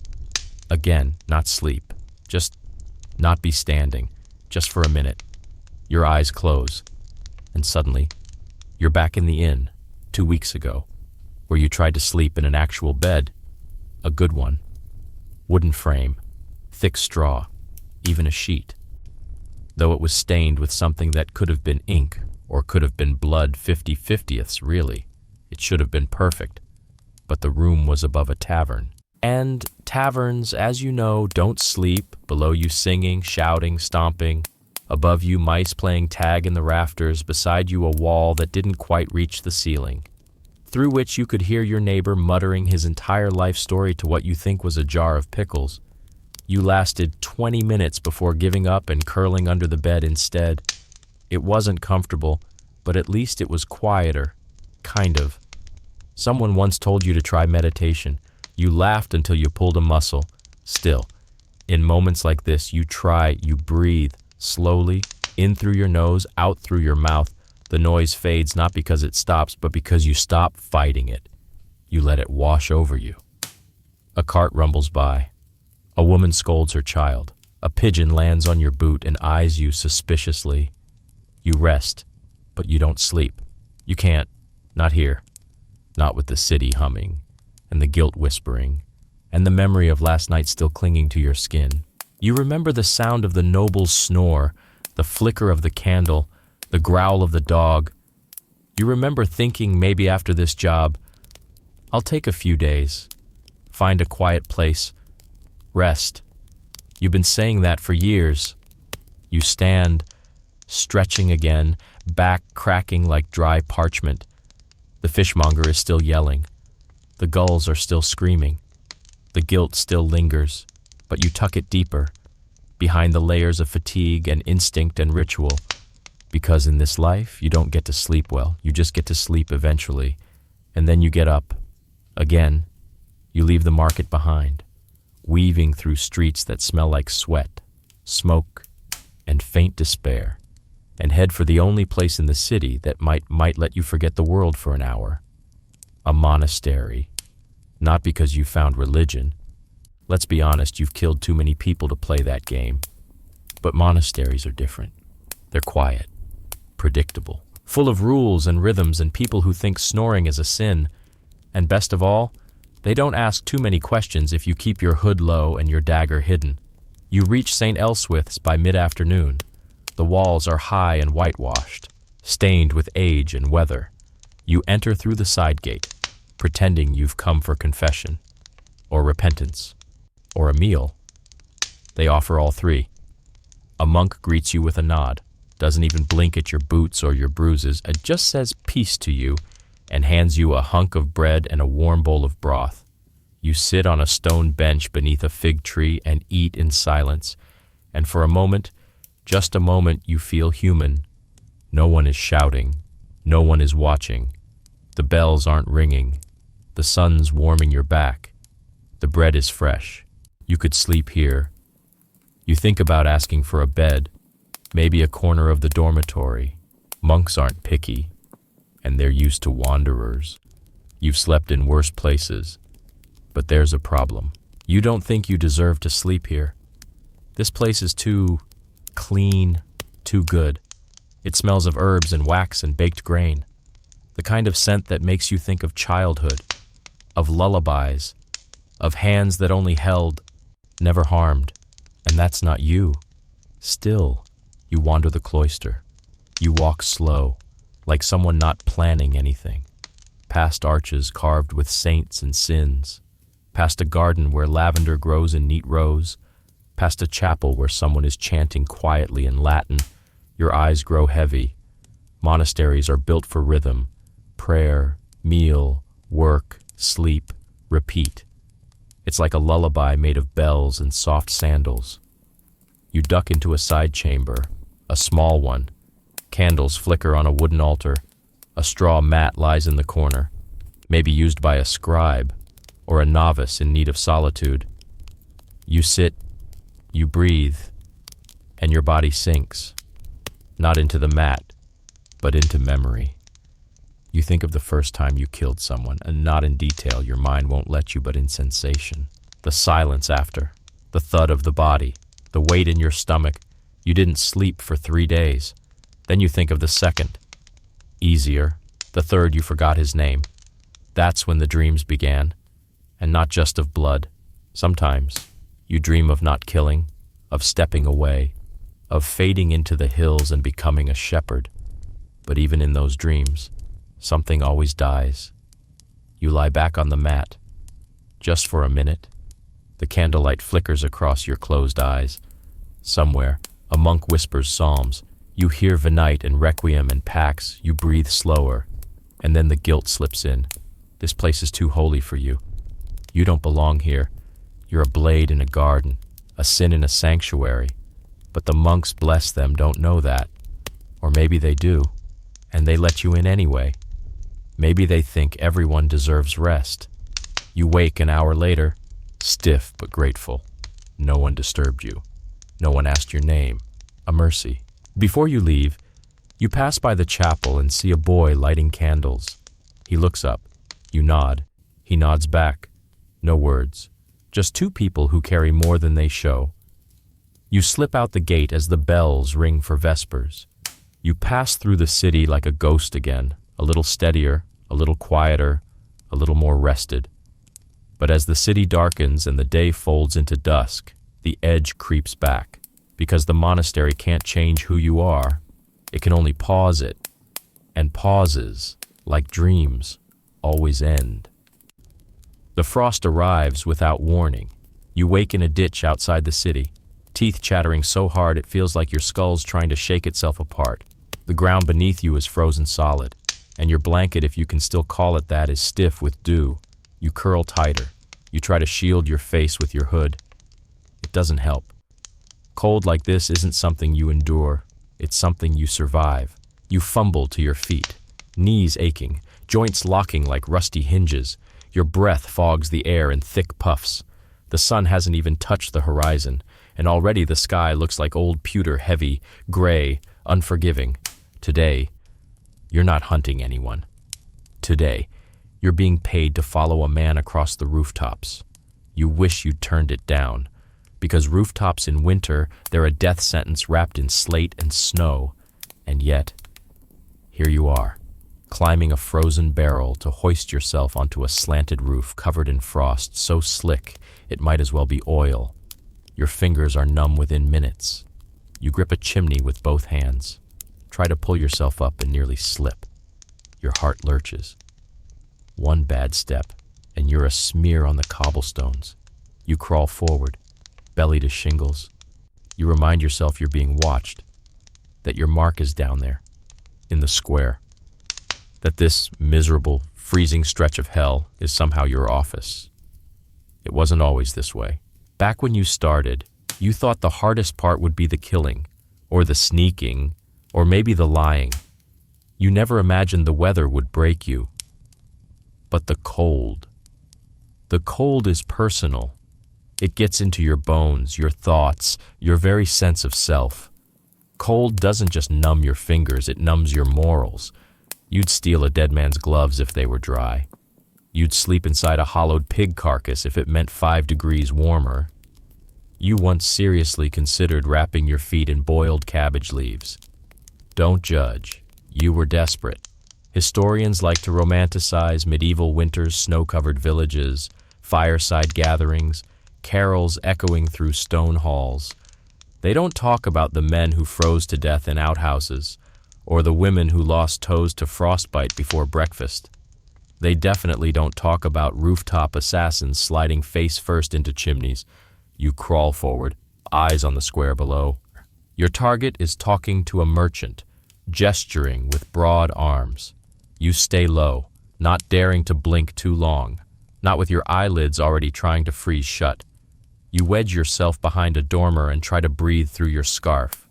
Again, not sleep. Just not be standing. Just for a minute. Your eyes close. And suddenly, you're back in the inn, 2 weeks ago, where you tried to sleep in an actual bed. A good one. Wooden frame. Thick straw. Even a sheet. Though it was stained with something that could have been ink, or could have been blood 50/50ths, really. It should have been perfect. But the room was above a tavern. And taverns, as you know, don't sleep. Below you singing, shouting, stomping. Above you mice playing tag in the rafters. Beside you a wall that didn't quite reach the ceiling, through which you could hear your neighbor muttering his entire life story to what you think was a jar of pickles. You lasted 20 minutes before giving up and curling under the bed instead. It wasn't comfortable, but at least it was quieter. Kind of. Someone once told you to try meditation. You laughed until you pulled a muscle. Still, in moments like this, you try, you breathe, slowly, in through your nose, out through your mouth. The noise fades not because it stops, but because you stop fighting it. You let it wash over you. A cart rumbles by. A woman scolds her child. A pigeon lands on your boot and eyes you suspiciously. You rest, but you don't sleep. You can't. Not here. Not with the city humming and the guilt whispering and the memory of last night still clinging to your skin. You remember the sound of the noble's snore, the flicker of the candle, the growl of the dog. You remember thinking maybe after this job, I'll take a few days, find a quiet place, rest. You've been saying that for years. You stand, stretching again, back cracking like dry parchment. The fishmonger is still yelling. The gulls are still screaming. The guilt still lingers, but you tuck it deeper, behind the layers of fatigue and instinct and ritual. Because in this life, you don't get to sleep well. You just get to sleep eventually. And then you get up. Again, you leave the market behind, weaving through streets that smell like sweat, smoke, and faint despair, and head for the only place in the city that might let you forget the world for an hour. A monastery. Not because you found religion. Let's be honest, you've killed too many people to play that game. But monasteries are different. They're quiet, predictable, full of rules and rhythms and people who think snoring is a sin. And best of all, they don't ask too many questions if you keep your hood low and your dagger hidden. You reach St. Elswith's by mid-afternoon. The walls are high and whitewashed, stained with age and weather. You enter through the side gate, pretending you've come for confession, or repentance, or a meal. They offer all three. A monk greets you with a nod, doesn't even blink at your boots or your bruises, it just says peace to you, and hands you a hunk of bread and a warm bowl of broth. You sit on a stone bench beneath a fig tree and eat in silence, and for a moment, just a moment, you feel human. No one is shouting. No one is watching. The bells aren't ringing. The sun's warming your back. The bread is fresh. You could sleep here. You think about asking for a bed, maybe a corner of the dormitory. Monks aren't picky, and they're used to wanderers. You've slept in worse places, but there's a problem. You don't think you deserve to sleep here. This place is too clean, too good. It smells of herbs and wax and baked grain. The kind of scent that makes you think of childhood, of lullabies, of hands that only held, never harmed. And that's not you. Still, you wander the cloister. You walk slow, like someone not planning anything. Past arches carved with saints and sins. Past a garden where lavender grows in neat rows. Past a chapel where someone is chanting quietly in Latin. Your eyes grow heavy. Monasteries are built for rhythm. Prayer, meal, work, sleep, repeat. It's like a lullaby made of bells and soft sandals. You duck into a side chamber, a small one. Candles flicker on a wooden altar. A straw mat lies in the corner, maybe used by a scribe or a novice in need of solitude. You sit, you breathe, and your body sinks, not into the mat, but into memory. You think of the first time you killed someone, and not in detail, your mind won't let you, but in sensation. The silence after, the thud of the body, the weight in your stomach. You didn't sleep for 3 days. Then you think of the second. Easier. The third, you forgot his name. That's when the dreams began. And not just of blood. Sometimes you dream of not killing, of stepping away, of fading into the hills and becoming a shepherd. But even in those dreams, something always dies. You lie back on the mat, just for a minute. The candlelight flickers across your closed eyes. Somewhere, a monk whispers psalms. You hear Venite and Requiem and Pax. You breathe slower, and then the guilt slips in. This place is too holy for you. You don't belong here. You're a blade in a garden, a sin in a sanctuary. But the monks, bless them, don't know that. Or maybe they do, and they let you in anyway. Maybe they think everyone deserves rest. You wake an hour later, stiff but grateful. No one disturbed you. No one asked your name. A mercy. Before you leave, you pass by the chapel and see a boy lighting candles. He looks up. You nod. He nods back. No words. Just two people who carry more than they show. You slip out the gate as the bells ring for vespers. You pass through the city like a ghost again, a little steadier, a little quieter, a little more rested. But as the city darkens and the day folds into dusk, the edge creeps back, because the monastery can't change who you are. It can only pause it, and pauses, like dreams, always end. The frost arrives without warning. You wake in a ditch outside the city, teeth chattering so hard it feels like your skull's trying to shake itself apart. The ground beneath you is frozen solid, and your blanket, if you can still call it that, is stiff with dew. You curl tighter. You try to shield your face with your hood. It doesn't help. Cold like this isn't something you endure. It's something you survive. You fumble to your feet, knees aching, joints locking like rusty hinges. Your breath fogs the air in thick puffs. The sun hasn't even touched the horizon, and already the sky looks like old pewter, heavy, gray, unforgiving. Today, you're not hunting anyone. Today, you're being paid to follow a man across the rooftops. You wish you'd turned it down, because rooftops in winter, they're a death sentence wrapped in slate and snow. And yet, here you are, climbing a frozen barrel to hoist yourself onto a slanted roof covered in frost so slick it might as well be oil. Your fingers are numb within minutes. You grip a chimney with both hands. Try to pull yourself up and nearly slip. Your heart lurches. One bad step, and you're a smear on the cobblestones. You crawl forward, belly to shingles. You remind yourself you're being watched, that your mark is down there, in the square, that this miserable, freezing stretch of hell is somehow your office. It wasn't always this way. Back when you started, you thought the hardest part would be the killing, or the sneaking, or maybe the lying. You never imagined the weather would break you. But the cold is personal. It gets into your bones, your thoughts, your very sense of self. Cold doesn't just numb your fingers, it numbs your morals. You'd steal a dead man's gloves if they were dry. You'd sleep inside a hollowed pig carcass if it meant 5 degrees warmer. You once seriously considered wrapping your feet in boiled cabbage leaves. Don't judge. You were desperate. Historians like to romanticize medieval winters, snow-covered villages, fireside gatherings, carols echoing through stone halls. They don't talk about the men who froze to death in outhouses, or the women who lost toes to frostbite before breakfast. They definitely don't talk about rooftop assassins sliding face first into chimneys. You crawl forward, eyes on the square below. Your target is talking to a merchant, gesturing with broad arms. You stay low, not daring to blink too long, not with your eyelids already trying to freeze shut. You wedge yourself behind a dormer and try to breathe through your scarf.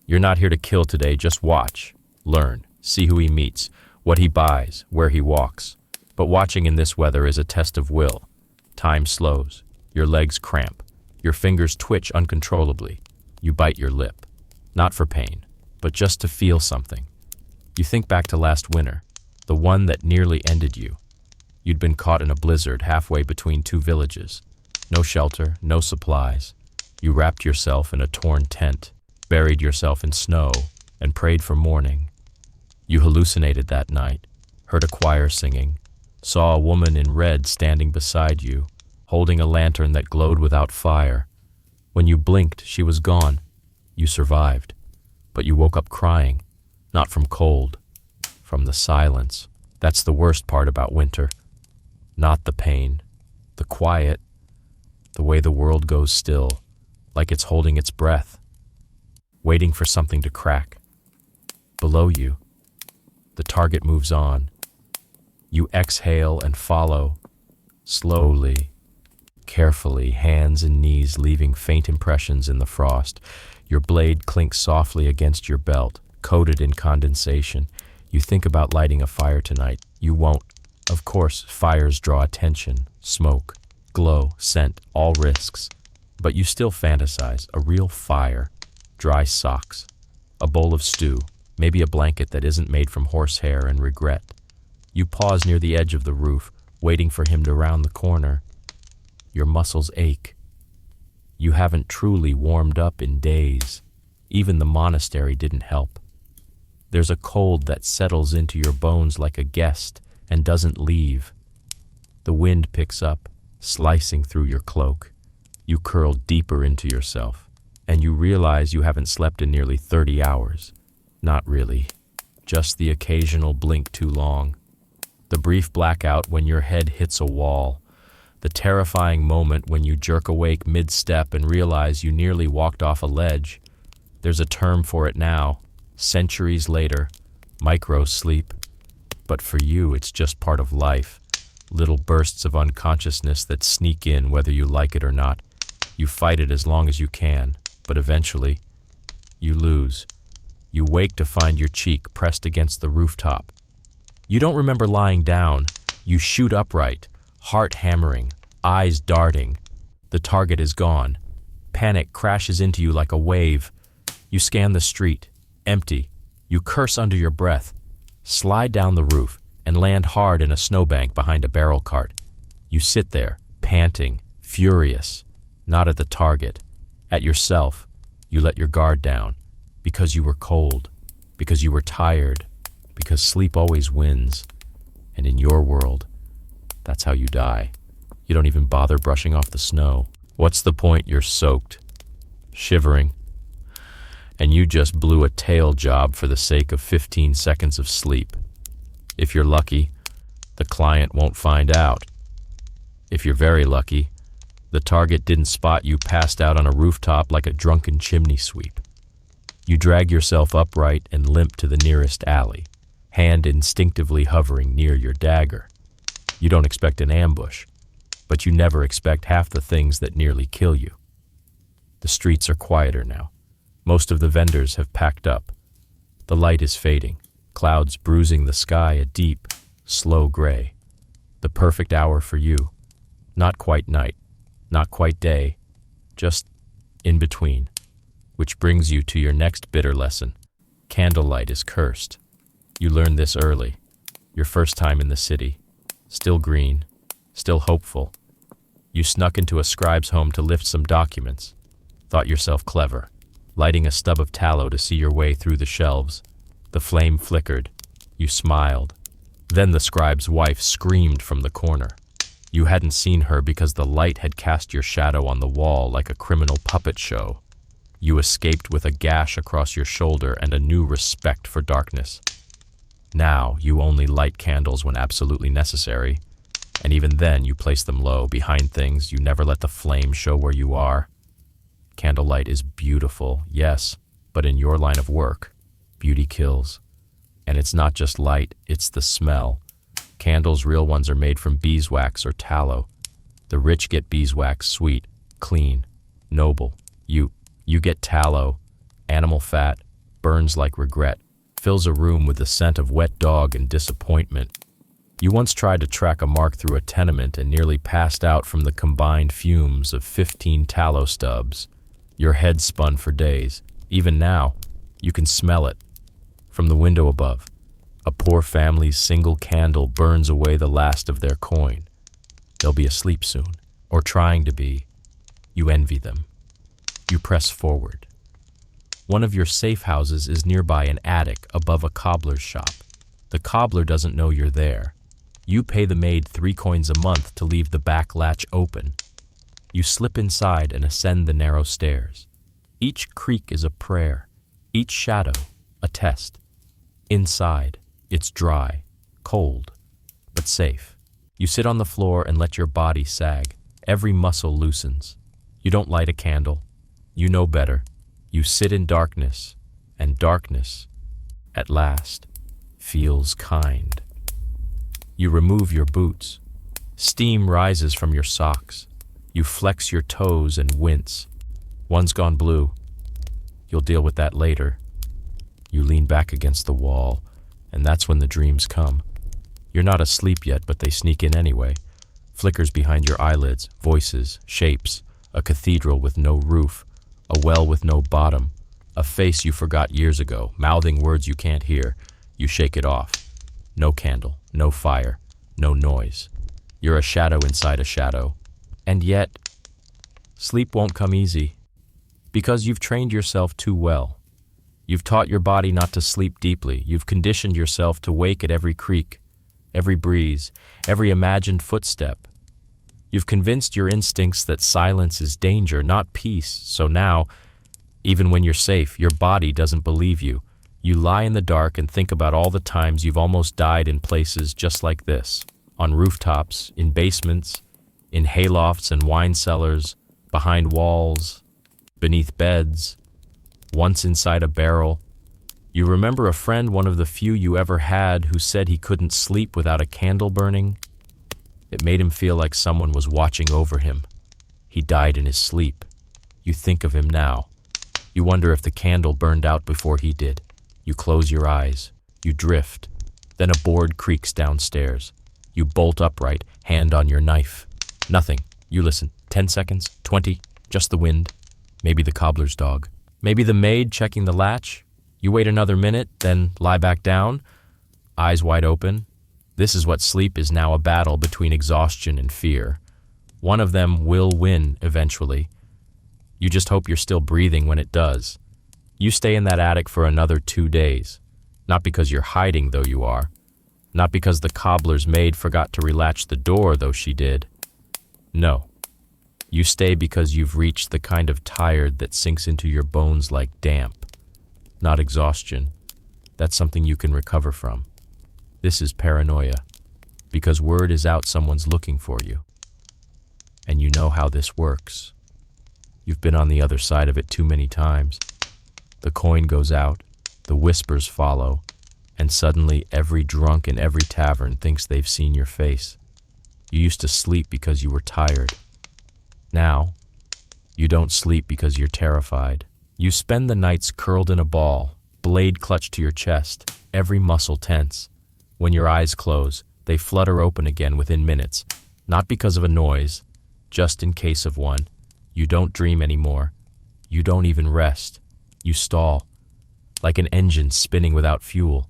You're not here to kill today, just watch, learn, see who he meets, what he buys, where he walks. But watching in this weather is a test of will. Time slows, your legs cramp, your fingers twitch uncontrollably. You bite your lip, not for pain, but just to feel something. You think back to last winter, the one that nearly ended you. You'd been caught in a blizzard halfway between 2 villages. No shelter, no supplies. You wrapped yourself in a torn tent, buried yourself in snow, and prayed for morning. You hallucinated that night, heard a choir singing, saw a woman in red standing beside you, holding a lantern that glowed without fire. When you blinked, she was gone. You survived, but you woke up crying, not from cold, from the silence. That's the worst part about winter. Not the pain, the quiet, the way the world goes still, like it's holding its breath, waiting for something to crack. Below you, the target moves on. You exhale and follow, slowly, carefully, hands and knees leaving faint impressions in the frost. Your blade clinks softly against your belt, coated in condensation. You think about lighting a fire tonight. You won't. Of course, fires draw attention, smoke, glow, scent, all risks. But you still fantasize, a real fire, dry socks, a bowl of stew, maybe a blanket that isn't made from horsehair and regret. You pause near the edge of the roof, waiting for him to round the corner. Your muscles ache. You haven't truly warmed up in days. Even the monastery didn't help. There's a cold that settles into your bones like a guest and doesn't leave. The wind picks up, slicing through your cloak. You curl deeper into yourself, and you realize you haven't slept in nearly 30 hours. Not really, just the occasional blink too long. The brief blackout when your head hits a wall. The terrifying moment when you jerk awake mid-step and realize you nearly walked off a ledge. There's a term for it now, centuries later, micro-sleep. But for you, it's just part of life. Little bursts of unconsciousness that sneak in whether you like it or not. You fight it as long as you can, but eventually, you lose. You wake to find your cheek pressed against the rooftop. You don't remember lying down. You shoot upright, heart hammering, eyes darting. The target is gone. Panic crashes into you like a wave. You scan the street, empty. You curse under your breath, slide down the roof, and land hard in a snowbank behind a barrel cart. You sit there, panting, furious, not at the target, at yourself. You let your guard down, because you were cold, because you were tired, because sleep always wins. And in your world, that's how you die. You don't even bother brushing off the snow. What's the point? You're soaked, shivering, and you just blew a tail job for the sake of 15 seconds of sleep. If you're lucky, the client won't find out. If you're very lucky, the target didn't spot you passed out on a rooftop like a drunken chimney sweep. You drag yourself upright and limp to the nearest alley, hand instinctively hovering near your dagger. You don't expect an ambush, but you never expect half the things that nearly kill you. The streets are quieter now. Most of the vendors have packed up. The light is fading, clouds bruising the sky a deep, slow gray. The perfect hour for you. Not quite night, not quite day, just in between. Which brings you to your next bitter lesson. Candlelight is cursed. You learned this early. Your first time in the city. Still green, still hopeful. You snuck into a scribe's home to lift some documents. Thought yourself clever, lighting a stub of tallow to see your way through the shelves. The flame flickered. You smiled. Then the scribe's wife screamed from the corner. You hadn't seen her because the light had cast your shadow on the wall like a criminal puppet show. You escaped with a gash across your shoulder and a new respect for darkness. Now you only light candles when absolutely necessary, and even then you place them low, behind things. You never let the flame show where you are. Candlelight is beautiful, yes, but in your line of work, beauty kills. And it's not just light, it's the smell. Candles, real ones, are made from beeswax or tallow. The rich get beeswax, sweet, clean, noble. You get tallow, animal fat, burns like regret, fills a room with the scent of wet dog and disappointment. You once tried to track a mark through a tenement and nearly passed out from the combined fumes of 15 tallow stubs. Your head spun for days. Even now, you can smell it. From the window above, a poor family's single candle burns away the last of their coin. They'll be asleep soon, or trying to be. You envy them. You press forward. One of your safe houses is nearby an attic above a cobbler's shop. The cobbler doesn't know you're there. You pay the maid 3 coins a month to leave the back latch open. You slip inside and ascend the narrow stairs. Each creak is a prayer, each shadow a test. Inside, it's dry, cold, but safe. You sit on the floor and let your body sag. Every muscle loosens. You don't light a candle. You know better. You sit in darkness, and darkness, at last, feels kind. You remove your boots. Steam rises from your socks. You flex your toes and wince. One's gone blue. You'll deal with that later. You lean back against the wall, and that's when the dreams come. You're not asleep yet, but they sneak in anyway. Flickers behind your eyelids, voices, shapes, a cathedral with no roof, a well with no bottom, a face you forgot years ago, mouthing words you can't hear. You shake it off. No candle, no fire, no noise. You're a shadow inside a shadow. And yet, sleep won't come easy, because you've trained yourself too well. You've taught your body not to sleep deeply. You've conditioned yourself to wake at every creak, every breeze, every imagined footstep. You've convinced your instincts that silence is danger, not peace, so now, even when you're safe, your body doesn't believe you. You lie in the dark and think about all the times you've almost died in places just like this. On rooftops, in basements, in haylofts and wine cellars, behind walls, beneath beds, once inside a barrel. You remember a friend, one of the few you ever had, who said he couldn't sleep without a candle burning? It made him feel like someone was watching over him. He died in his sleep. You think of him now. You wonder if the candle burned out before he did. You close your eyes. You drift. Then a board creaks downstairs. You bolt upright, hand on your knife. Nothing. You listen. 10 seconds, 20, just the wind. Maybe the cobbler's dog. Maybe the maid checking the latch. You wait another minute, then lie back down, eyes wide open. This is what sleep is now, a battle between exhaustion and fear. One of them will win eventually. You just hope you're still breathing when it does. You stay in that attic for another 2 days. Not because you're hiding, though you are. Not because the cobbler's maid forgot to relatch the door, though she did. No. You stay because you've reached the kind of tired that sinks into your bones like damp. Not exhaustion. That's something you can recover from. This is paranoia, because word is out someone's looking for you. And you know how this works. You've been on the other side of it too many times. The coin goes out, the whispers follow, and suddenly every drunk in every tavern thinks they've seen your face. You used to sleep because you were tired. Now, you don't sleep because you're terrified. You spend the nights curled in a ball, blade clutched to your chest, every muscle tense. When your eyes close, they flutter open again within minutes, not because of a noise, just in case of one. You don't dream anymore. You don't even rest. You stall, like an engine spinning without fuel.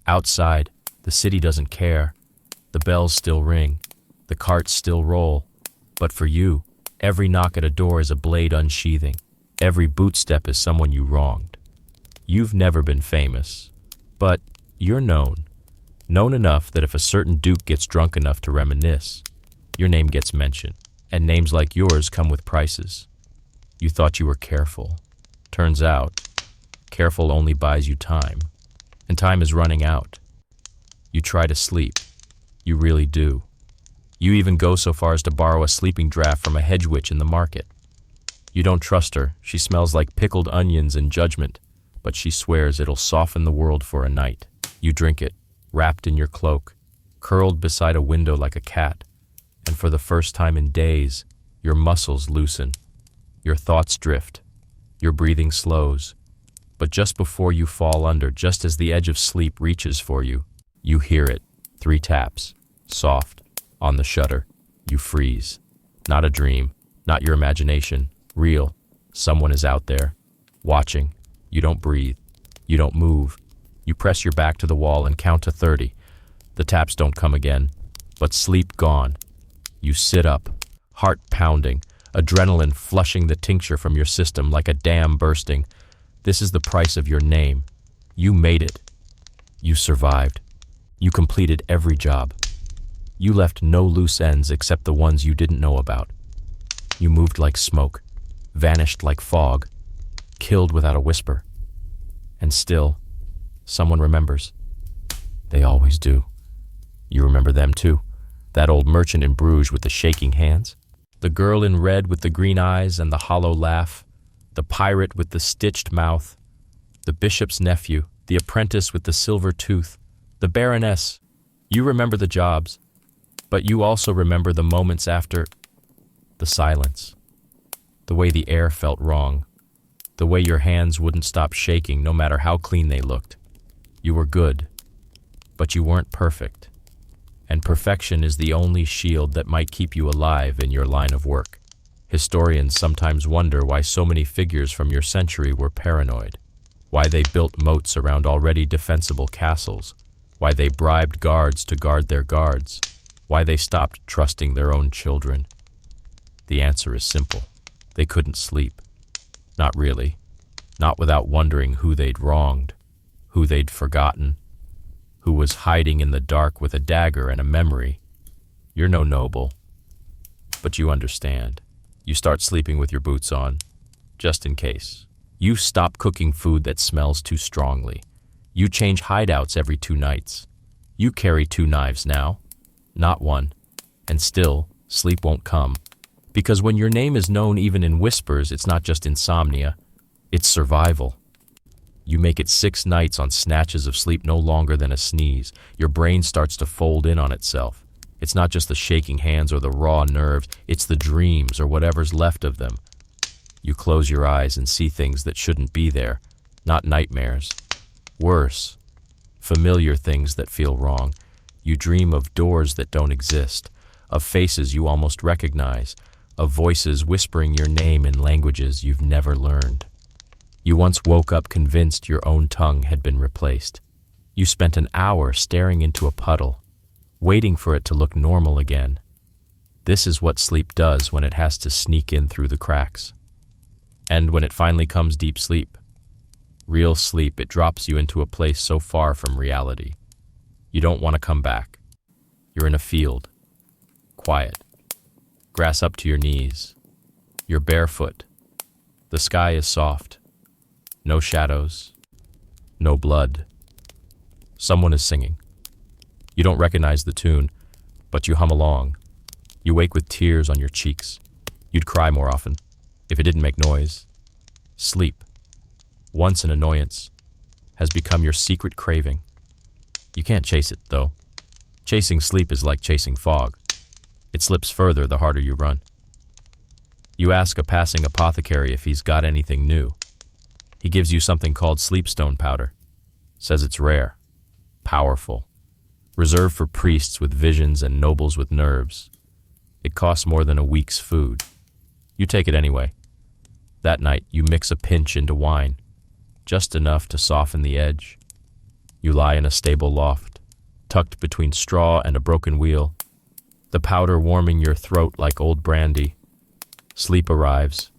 Outside, the city doesn't care. The bells still ring. The carts still roll. But for you, every knock at a door is a blade unsheathing. Every bootstep is someone you wronged. You've never been famous, but you're known. Known enough that if a certain duke gets drunk enough to reminisce, your name gets mentioned, and names like yours come with prices. You thought you were careful. Turns out, careful only buys you time, and time is running out. You try to sleep. You really do. You even go so far as to borrow a sleeping draught from a hedge witch in the market. You don't trust her. She smells like pickled onions and judgment, but she swears it'll soften the world for a night. You drink it, wrapped in your cloak, curled beside a window like a cat, and for the first time in days, your muscles loosen. Your thoughts drift. Your breathing slows. But just before you fall under, just as the edge of sleep reaches for you, you hear it. 3 taps. Soft. On the shutter. You freeze. Not a dream. Not your imagination. Real. Someone is out there. Watching. You don't breathe. You don't move. You press your back to the wall and count to 30. The taps don't come again. But sleep gone. You sit up. Heart pounding. Adrenaline flushing the tincture from your system like a dam bursting. This is the price of your name. You made it. You survived. You completed every job. You left no loose ends except the ones you didn't know about. You moved like smoke, vanished like fog, killed without a whisper. And still, someone remembers. They always do. You remember them too. That old merchant in Bruges with the shaking hands. The girl in red with the green eyes and the hollow laugh. The pirate with the stitched mouth. The bishop's nephew. The apprentice with the silver tooth. The baroness. You remember the jobs. But you also remember the moments after. The silence. The way the air felt wrong. The way your hands wouldn't stop shaking no matter how clean they looked. You were good, but you weren't perfect. And perfection is the only shield that might keep you alive in your line of work. Historians sometimes wonder why so many figures from your century were paranoid, why they built moats around already defensible castles, why they bribed guards to guard their guards, why they stopped trusting their own children. The answer is simple. They couldn't sleep. Not really. Not without wondering who they'd wronged, who they'd forgotten, who was hiding in the dark with a dagger and a memory. You're no noble. But you understand. You start sleeping with your boots on, just in case. You stop cooking food that smells too strongly. You change hideouts every 2 nights. You carry 2 knives now, not 1. And still, sleep won't come. Because when your name is known even in whispers, it's not just insomnia, it's survival. You make it 6 nights on snatches of sleep no longer than a sneeze. Your brain starts to fold in on itself. It's not just the shaking hands or the raw nerves, it's the dreams or whatever's left of them. You close your eyes and see things that shouldn't be there, not nightmares. Worse, familiar things that feel wrong. You dream of doors that don't exist, of faces you almost recognize, of voices whispering your name in languages you've never learned. You once woke up convinced your own tongue had been replaced. You spent an hour staring into a puddle, waiting for it to look normal again. This is what sleep does when it has to sneak in through the cracks. And when it finally comes deep sleep, real sleep, it drops you into a place so far from reality. You don't want to come back. You're in a field, quiet, grass up to your knees. You're barefoot. The sky is soft. No shadows, no blood. Someone is singing. You don't recognize the tune, but you hum along. You wake with tears on your cheeks. You'd cry more often, if it didn't make noise. Sleep, once an annoyance, has become your secret craving. You can't chase it, though. Chasing sleep is like chasing fog. It slips further the harder you run. You ask a passing apothecary if he's got anything new. He gives you something called sleepstone powder. Says it's rare, powerful, reserved for priests with visions and nobles with nerves. It costs more than a week's food. You take it anyway. That night, you mix a pinch into wine, just enough to soften the edge. You lie in a stable loft, tucked between straw and a broken wheel, the powder warming your throat like old brandy. Sleep arrives,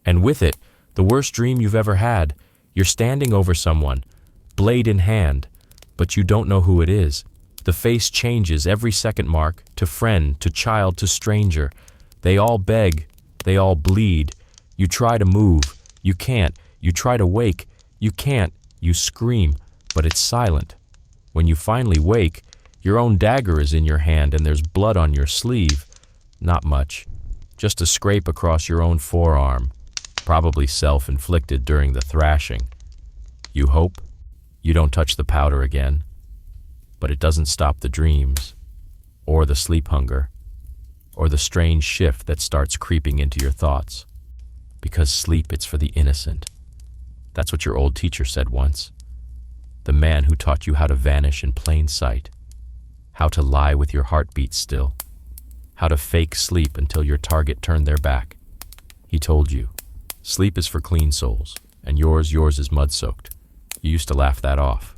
and with it, the worst dream you've ever had. You're standing over someone, blade in hand, but you don't know who it is. The face changes every second mark, to friend, to child, to stranger. They all beg, they all bleed. You try to move, you can't. You try to wake, you can't. You scream, but it's silent. When you finally wake, your own dagger is in your hand and there's blood on your sleeve. Not much, just a scrape across your own forearm, probably self-inflicted during the thrashing. You hope you don't touch the powder again, but it doesn't stop the dreams, or the sleep hunger, or the strange shift that starts creeping into your thoughts. Because sleep, it's for the innocent. That's what your old teacher said once. The man who taught you how to vanish in plain sight, how to lie with your heartbeat still, how to fake sleep until your target turned their back. He told you, sleep is for clean souls, and yours is mud-soaked. You used to laugh that off.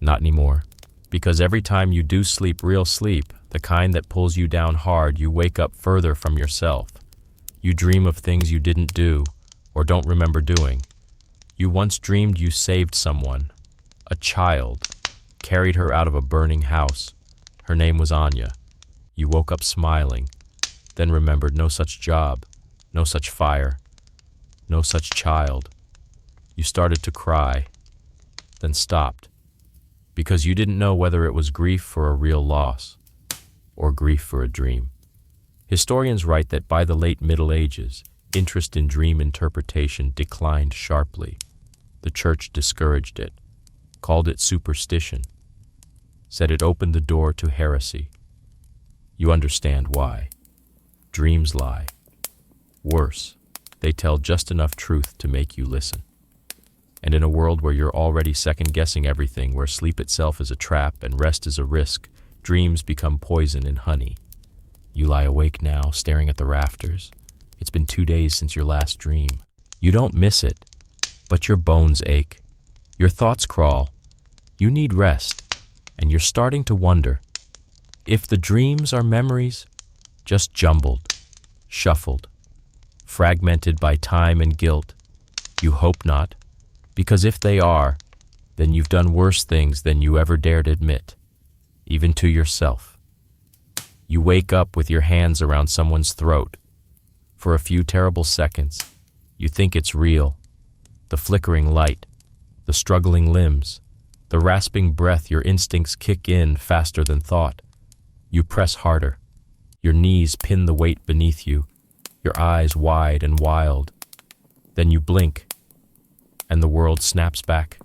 Not anymore. Because every time you do sleep real sleep, the kind that pulls you down hard, you wake up further from yourself. You dream of things you didn't do, or don't remember doing. You once dreamed you saved someone, a child, carried her out of a burning house. Her name was Anya. You woke up smiling, then remembered no such job, no such fire, no such child. You started to cry, then stopped, because you didn't know whether it was grief for a real loss or grief for a dream. Historians write that by the late Middle Ages, interest in dream interpretation declined sharply. The church discouraged it, called it superstition, said it opened the door to heresy. You understand why. Dreams lie. Worse, they tell just enough truth to make you listen. And in a world where you're already second-guessing everything, where sleep itself is a trap and rest is a risk, dreams become poison in honey. You lie awake now, staring at the rafters. It's been 2 days since your last dream. You don't miss it, but your bones ache. Your thoughts crawl. You need rest, and you're starting to wonder if the dreams are memories, just jumbled, shuffled, fragmented by time and guilt. You hope not, because if they are, then you've done worse things than you ever dared admit, even to yourself. You wake up with your hands around someone's throat, For a few terrible seconds, you think it's real. The flickering light, the struggling limbs, the rasping breath, your instincts kick in faster than thought. You press harder. Your knees pin the weight beneath you, your eyes wide and wild. Then you blink, and the world snaps back.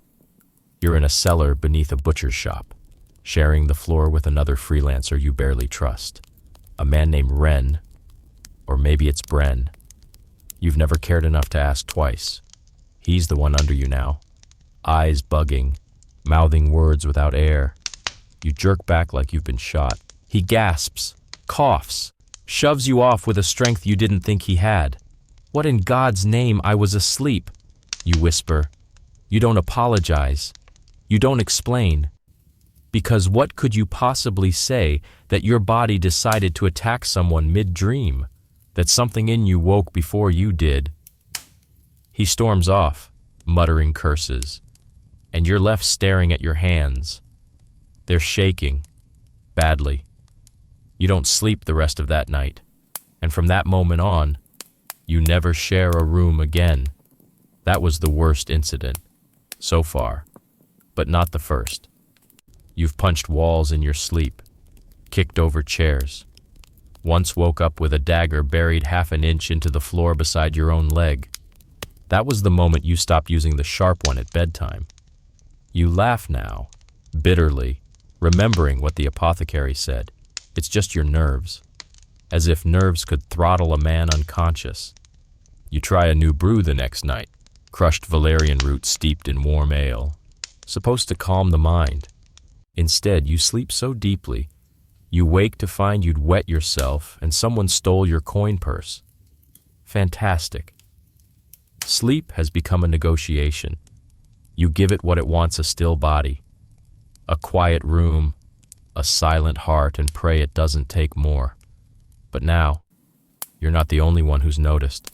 You're in a cellar beneath a butcher's shop, sharing the floor with another freelancer you barely trust. A man named Ren, or maybe it's Bren. You've never cared enough to ask twice. He's the one under you now, eyes bugging, mouthing words without air. You jerk back like you've been shot. He gasps, coughs, shoves you off with a strength you didn't think he had. What in God's name? I was asleep, you whisper. You don't apologize. You don't explain. Because what could you possibly say that your body decided to attack someone mid-dream? That something in you woke before you did? He storms off, muttering curses, and you're left staring at your hands. They're shaking, badly. You don't sleep the rest of that night, and from that moment on, you never share a room again. That was the worst incident, so far, but not the first. You've punched walls in your sleep, kicked over chairs, once woke up with a dagger buried half an inch into the floor beside your own leg. That was the moment you stopped using the sharp one at bedtime. You laugh now, bitterly, remembering what the apothecary said. It's just your nerves. As if nerves could throttle a man unconscious. You try a new brew the next night, crushed valerian root steeped in warm ale, supposed to calm the mind. Instead, you sleep so deeply, you wake to find you'd wet yourself and someone stole your coin purse. Fantastic. Sleep has become a negotiation. You give it what it wants: a still body, a quiet room, a silent heart, and pray it doesn't take more. But now, you're not the only one who's noticed.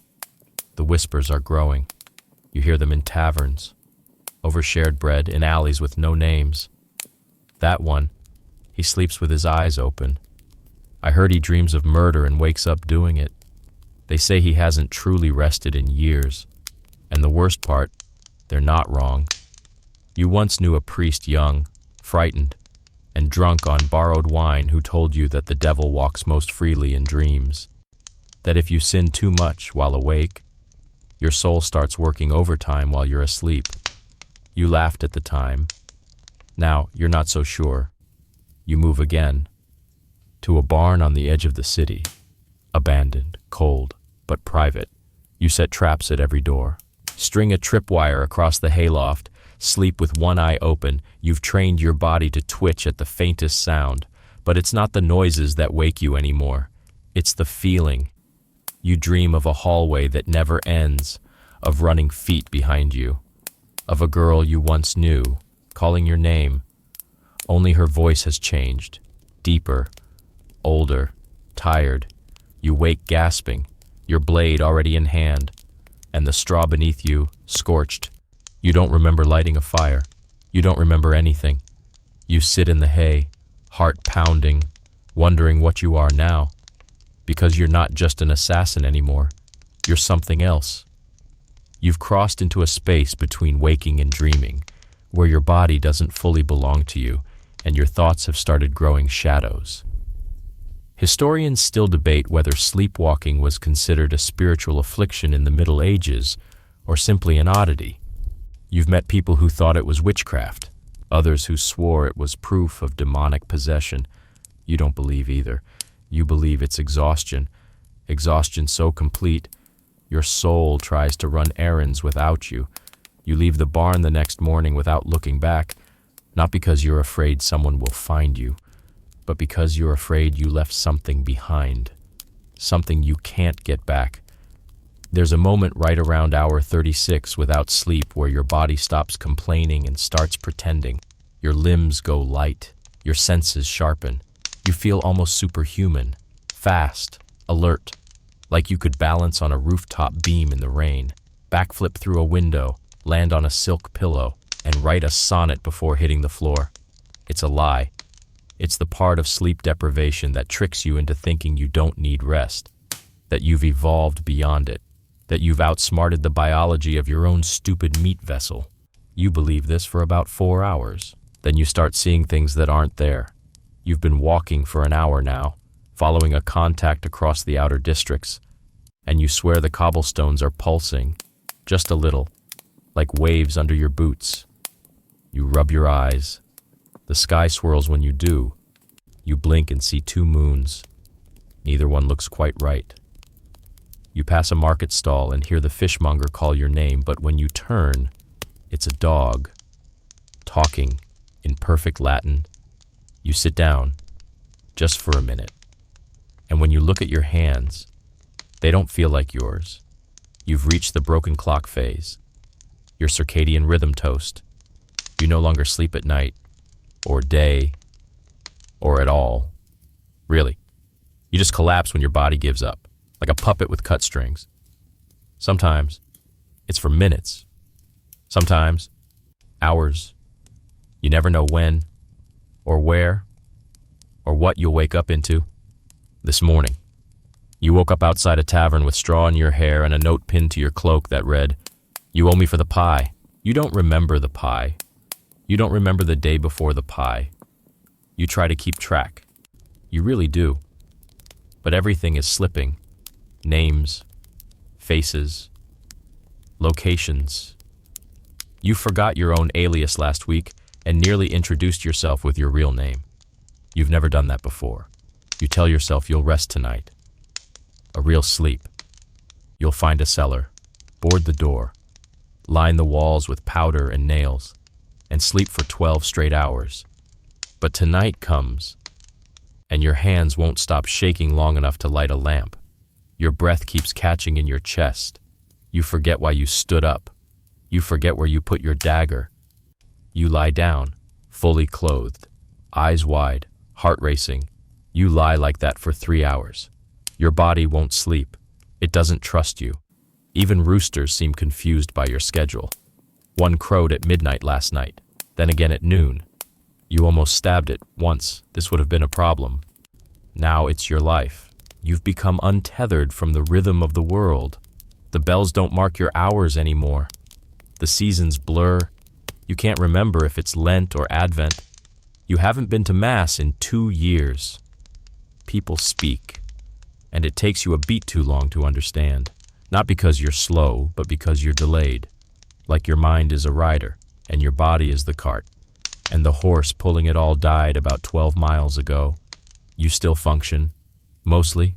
The whispers are growing. You hear them in taverns, over shared bread, in alleys with no names. That one, he sleeps with his eyes open. I heard he dreams of murder and wakes up doing it. They say he hasn't truly rested in years. And the worst part, they're not wrong. You once knew a priest young, frightened, and drunk on borrowed wine who told you that the devil walks most freely in dreams. That if you sin too much while awake, your soul starts working overtime while you're asleep. You laughed at the time. Now, you're not so sure. You move again. To a barn on the edge of the city. Abandoned, cold, but private. You set traps at every door. String a tripwire across the hayloft. Sleep with one eye open. You've trained your body to twitch at the faintest sound. But it's not the noises that wake you anymore. It's the feeling. You dream of a hallway that never ends, of running feet behind you, of a girl you once knew, calling your name. Only her voice has changed, deeper, older, tired. You wake gasping, your blade already in hand, and the straw beneath you, scorched. You don't remember lighting a fire. You don't remember anything. You sit in the hay, heart pounding, wondering what you are now. Because you're not just an assassin anymore. You're something else. You've crossed into a space between waking and dreaming, where your body doesn't fully belong to you, and your thoughts have started growing shadows. Historians still debate whether sleepwalking was considered a spiritual affliction in the Middle Ages, or simply an oddity. You've met people who thought it was witchcraft, others who swore it was proof of demonic possession. You don't believe either. You believe it's exhaustion. Exhaustion so complete, your soul tries to run errands without you. You leave the barn the next morning without looking back, not because you're afraid someone will find you, but because you're afraid you left something behind, something you can't get back. There's a moment right around hour 36 without sleep where your body stops complaining and starts pretending. Your limbs go light, your senses sharpen. You feel almost superhuman, fast, alert, like you could balance on a rooftop beam in the rain, backflip through a window, land on a silk pillow, and write a sonnet before hitting the floor. It's a lie. It's the part of sleep deprivation that tricks you into thinking you don't need rest. that you've evolved beyond it, that you've outsmarted the biology of your own stupid meat vessel. You believe this for about 4 hours. Then you start seeing things that aren't there. You've been walking for an hour now, following a contact across the outer districts, and you swear the cobblestones are pulsing, just a little, like waves under your boots. You rub your eyes. The sky swirls when you do. You blink and see 2 moons. Neither one looks quite right. You pass a market stall and hear the fishmonger call your name, but when you turn, it's a dog, talking in perfect Latin. You sit down, just for a minute, and when you look at your hands, they don't feel like yours. You've reached the broken clock phase. Your circadian rhythm toast. You no longer sleep at night, or day, or at all. Really. You just collapse when your body gives up, like a puppet with cut strings. Sometimes it's for minutes. Sometimes hours. You never know when, or where, or what you'll wake up into. This morning, you woke up outside a tavern with straw in your hair and a note pinned to your cloak that read, "You owe me for the pie." You don't remember the pie. You don't remember the day before the pie. You try to keep track. You really do. But everything is slipping. Names, faces, locations. You forgot your own alias last week and nearly introduced yourself with your real name. You've never done that before. You tell yourself you'll rest tonight. A real sleep. You'll find a cellar, board the door, line the walls with powder and nails, and sleep for 12 straight hours. But tonight comes, and your hands won't stop shaking long enough to light a lamp. Your breath keeps catching in your chest. You forget why you stood up. You forget where you put your dagger. You lie down, fully clothed, eyes wide, heart racing. You lie like that for 3 hours. Your body won't sleep. It doesn't trust you. Even roosters seem confused by your schedule. One crowed at midnight last night, then again at noon. You almost stabbed it once. This would have been a problem. Now it's your life. You've become untethered from the rhythm of the world. The bells don't mark your hours anymore. The seasons blur. You can't remember if it's Lent or Advent. You haven't been to Mass in 2 years. People speak, and it takes you a beat too long to understand. Not because you're slow, but because you're delayed. Like your mind is a rider, and your body is the cart. And the horse pulling it all died about 12 miles ago. You still function, mostly.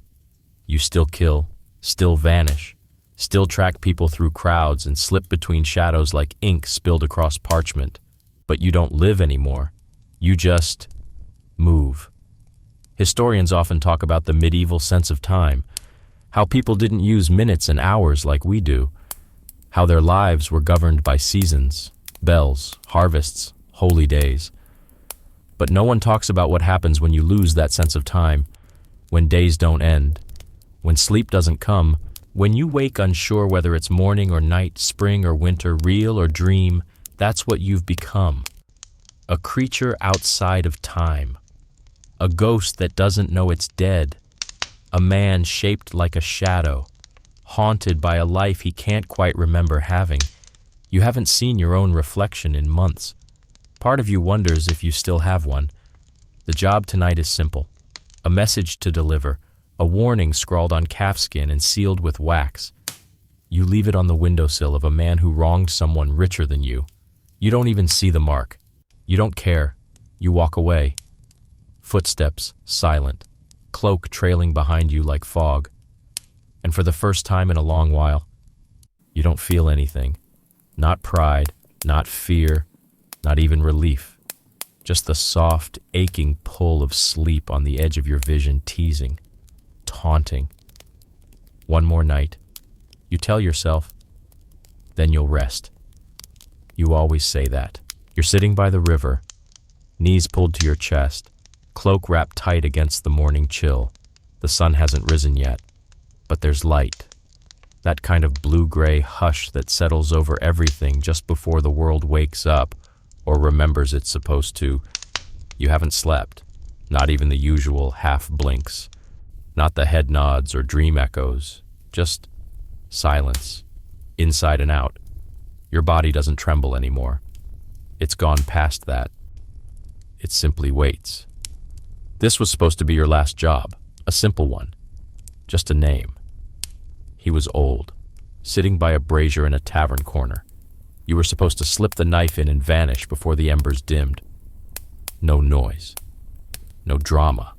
You still kill, still vanish, still track people through crowds and slip between shadows like ink spilled across parchment. But you don't live anymore. You just move. Historians often talk about the medieval sense of time, how people didn't use minutes and hours like we do, how their lives were governed by seasons, bells, harvests, holy days. But no one talks about what happens when you lose that sense of time, when days don't end, when sleep doesn't come, when you wake unsure whether it's morning or night, spring or winter, real or dream. That's what you've become. A creature outside of time. A ghost that doesn't know it's dead. A man shaped like a shadow, haunted by a life he can't quite remember having. You haven't seen your own reflection in months. Part of you wonders if you still have one. The job tonight is simple. A message to deliver, a warning scrawled on calfskin and sealed with wax. You leave it on the windowsill of a man who wronged someone richer than you. You don't even see the mark. You don't care. You walk away. Footsteps, silent, cloak trailing behind you like fog. And for the first time in a long while, you don't feel anything. Not pride, not fear, not even relief. Just the soft, aching pull of sleep on the edge of your vision, teasing, taunting. One more night. You tell yourself, then you'll rest. You always say that. You're sitting by the river, knees pulled to your chest, cloak wrapped tight against the morning chill. The sun hasn't risen yet, but there's light. That kind of blue-gray hush that settles over everything just before the world wakes up or remembers it's supposed to. You haven't slept, not even the usual half blinks. Not the head nods or dream echoes, just silence, inside and out. Your body doesn't tremble anymore. It's gone past that. It simply waits. This was supposed to be your last job, a simple one, just a name. He was old, sitting by a brazier in a tavern corner. You were supposed to slip the knife in and vanish before the embers dimmed. No noise, no drama.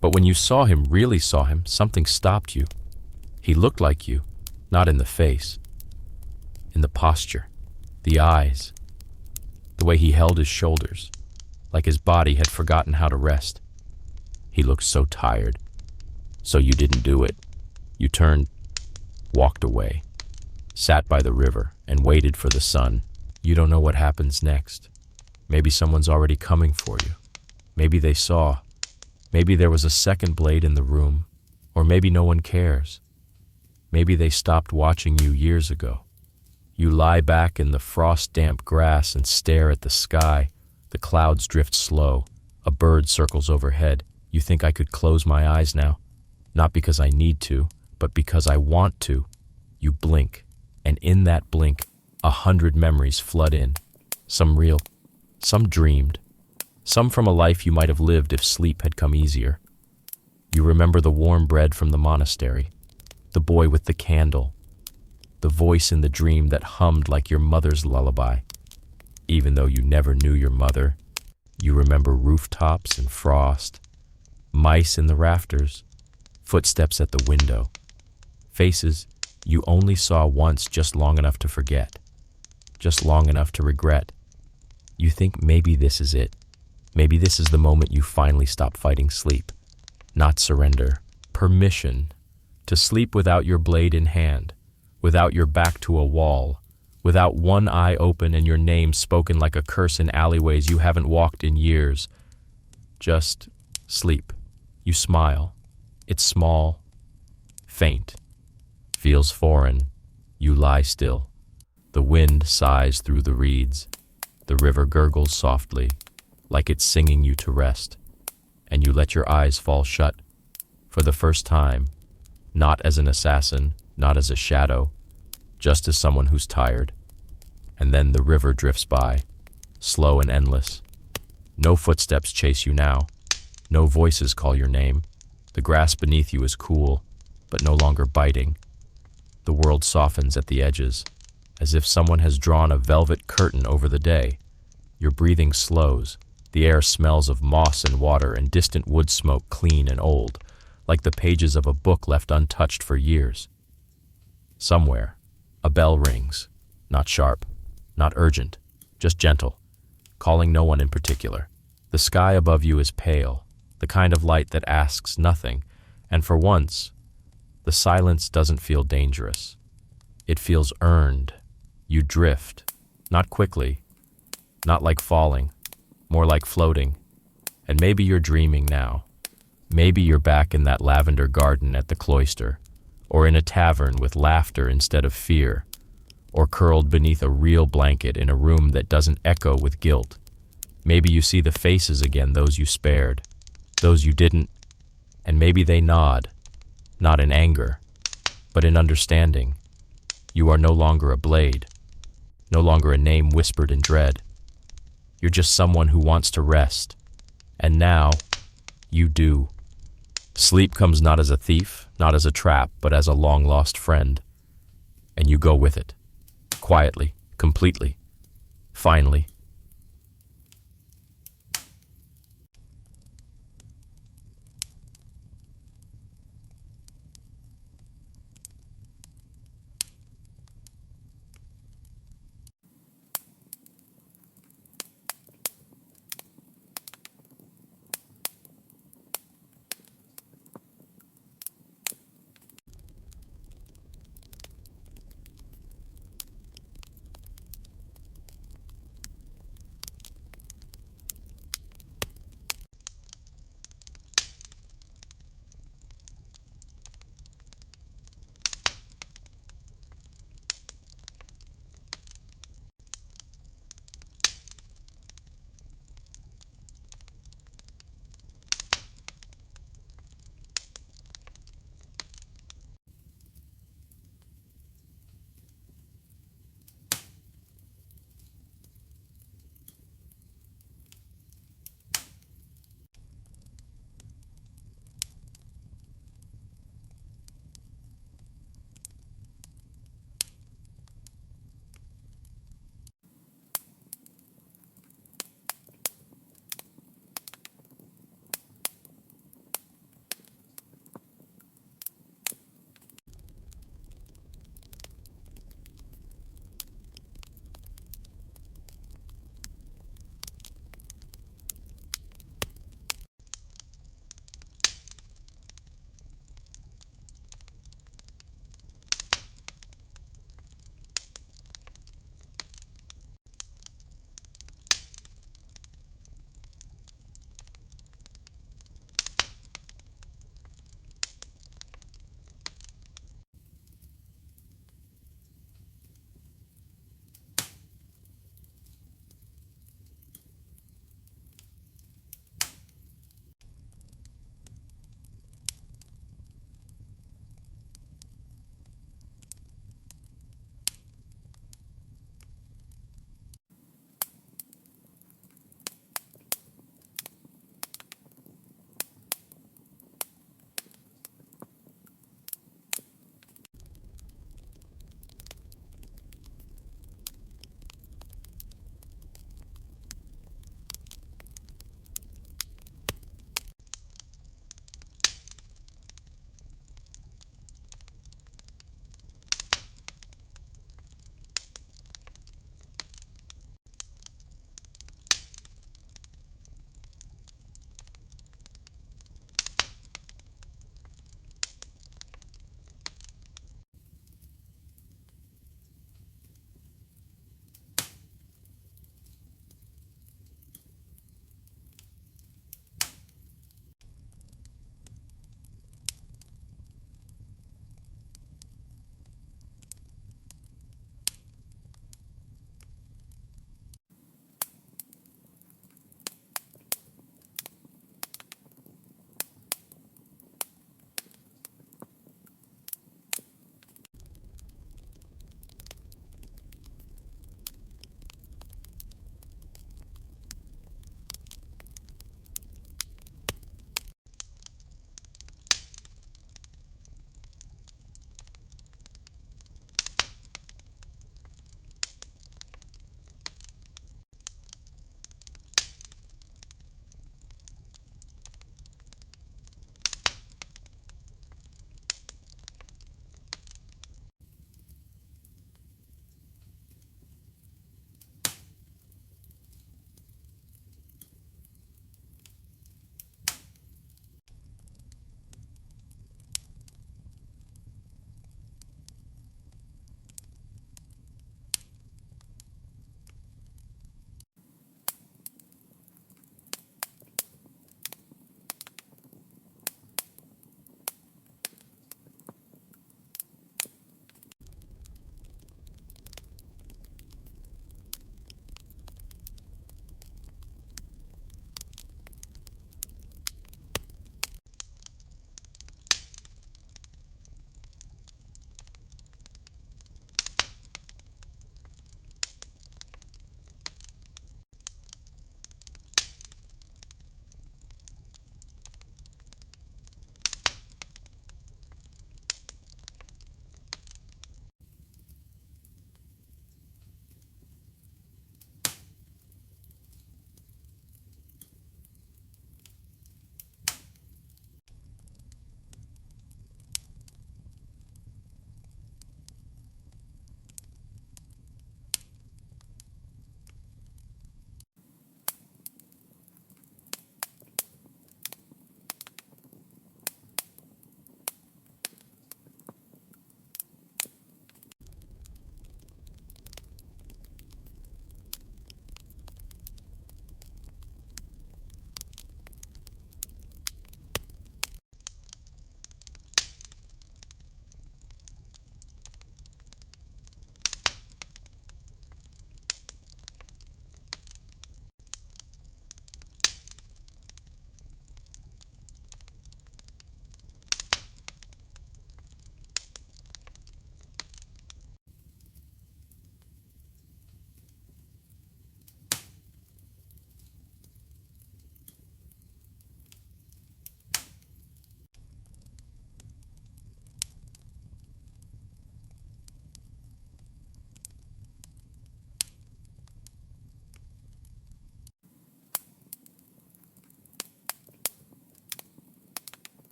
But when you saw him, really saw him, something stopped you. He looked like you, not in the face, in the posture, the eyes, the way he held his shoulders, like his body had forgotten how to rest. He looked so tired. So you didn't do it. You turned, walked away, sat by the river, and waited for the sun. You don't know what happens next. Maybe someone's already coming for you. Maybe they saw. Maybe there was a second blade in the room. Or maybe no one cares. Maybe they stopped watching you years ago. You lie back in the frost-damp grass and stare at the sky. The clouds drift slow. A bird circles overhead. You think I could close my eyes now? Not because I need to, but because I want to. You blink, and in that blink, 100 memories flood in. Some real, some dreamed, some from a life you might have lived if sleep had come easier. You remember the warm bread from the monastery, the boy with the candle, the voice in the dream that hummed like your mother's lullaby. Even though you never knew your mother, you remember rooftops and frost, mice in the rafters, footsteps at the window, faces you only saw once, just long enough to forget, just long enough to regret. You think maybe this is it. Maybe this is the moment you finally stop fighting sleep. Not surrender. Permission to sleep without your blade in hand, without your back to a wall, without one eye open and your name spoken like a curse in alleyways you haven't walked in years. Just sleep. You smile. It's small, faint, feels foreign. You lie still. The wind sighs through the reeds. The river gurgles softly, like it's singing you to rest. And you let your eyes fall shut, for the first time, not as an assassin, not as a shadow, just as someone who's tired. And then the river drifts by, slow and endless. No footsteps chase you now. No voices call your name. The grass beneath you is cool, but no longer biting. The world softens at the edges, as if someone has drawn a velvet curtain over the day. Your breathing slows. The air smells of moss and water and distant wood smoke, clean and old, like the pages of a book left untouched for years. Somewhere, a bell rings, not sharp, not urgent, just gentle, calling no one in particular. The sky above you is pale, the kind of light that asks nothing, and for once, the silence doesn't feel dangerous. It feels earned. You drift, not quickly, not like falling, more like floating. And maybe you're dreaming now. Maybe you're back in that lavender garden at the cloister, or in a tavern with laughter instead of fear, or curled beneath a real blanket in a room that doesn't echo with guilt. Maybe you see the faces again, those you spared, those you didn't, and maybe they nod, not in anger, but in understanding. You are no longer a blade, no longer a name whispered in dread. You're just someone who wants to rest, and now you do. Sleep comes not as a thief, not as a trap, but as a long-lost friend, and you go with it, quietly, completely, finally.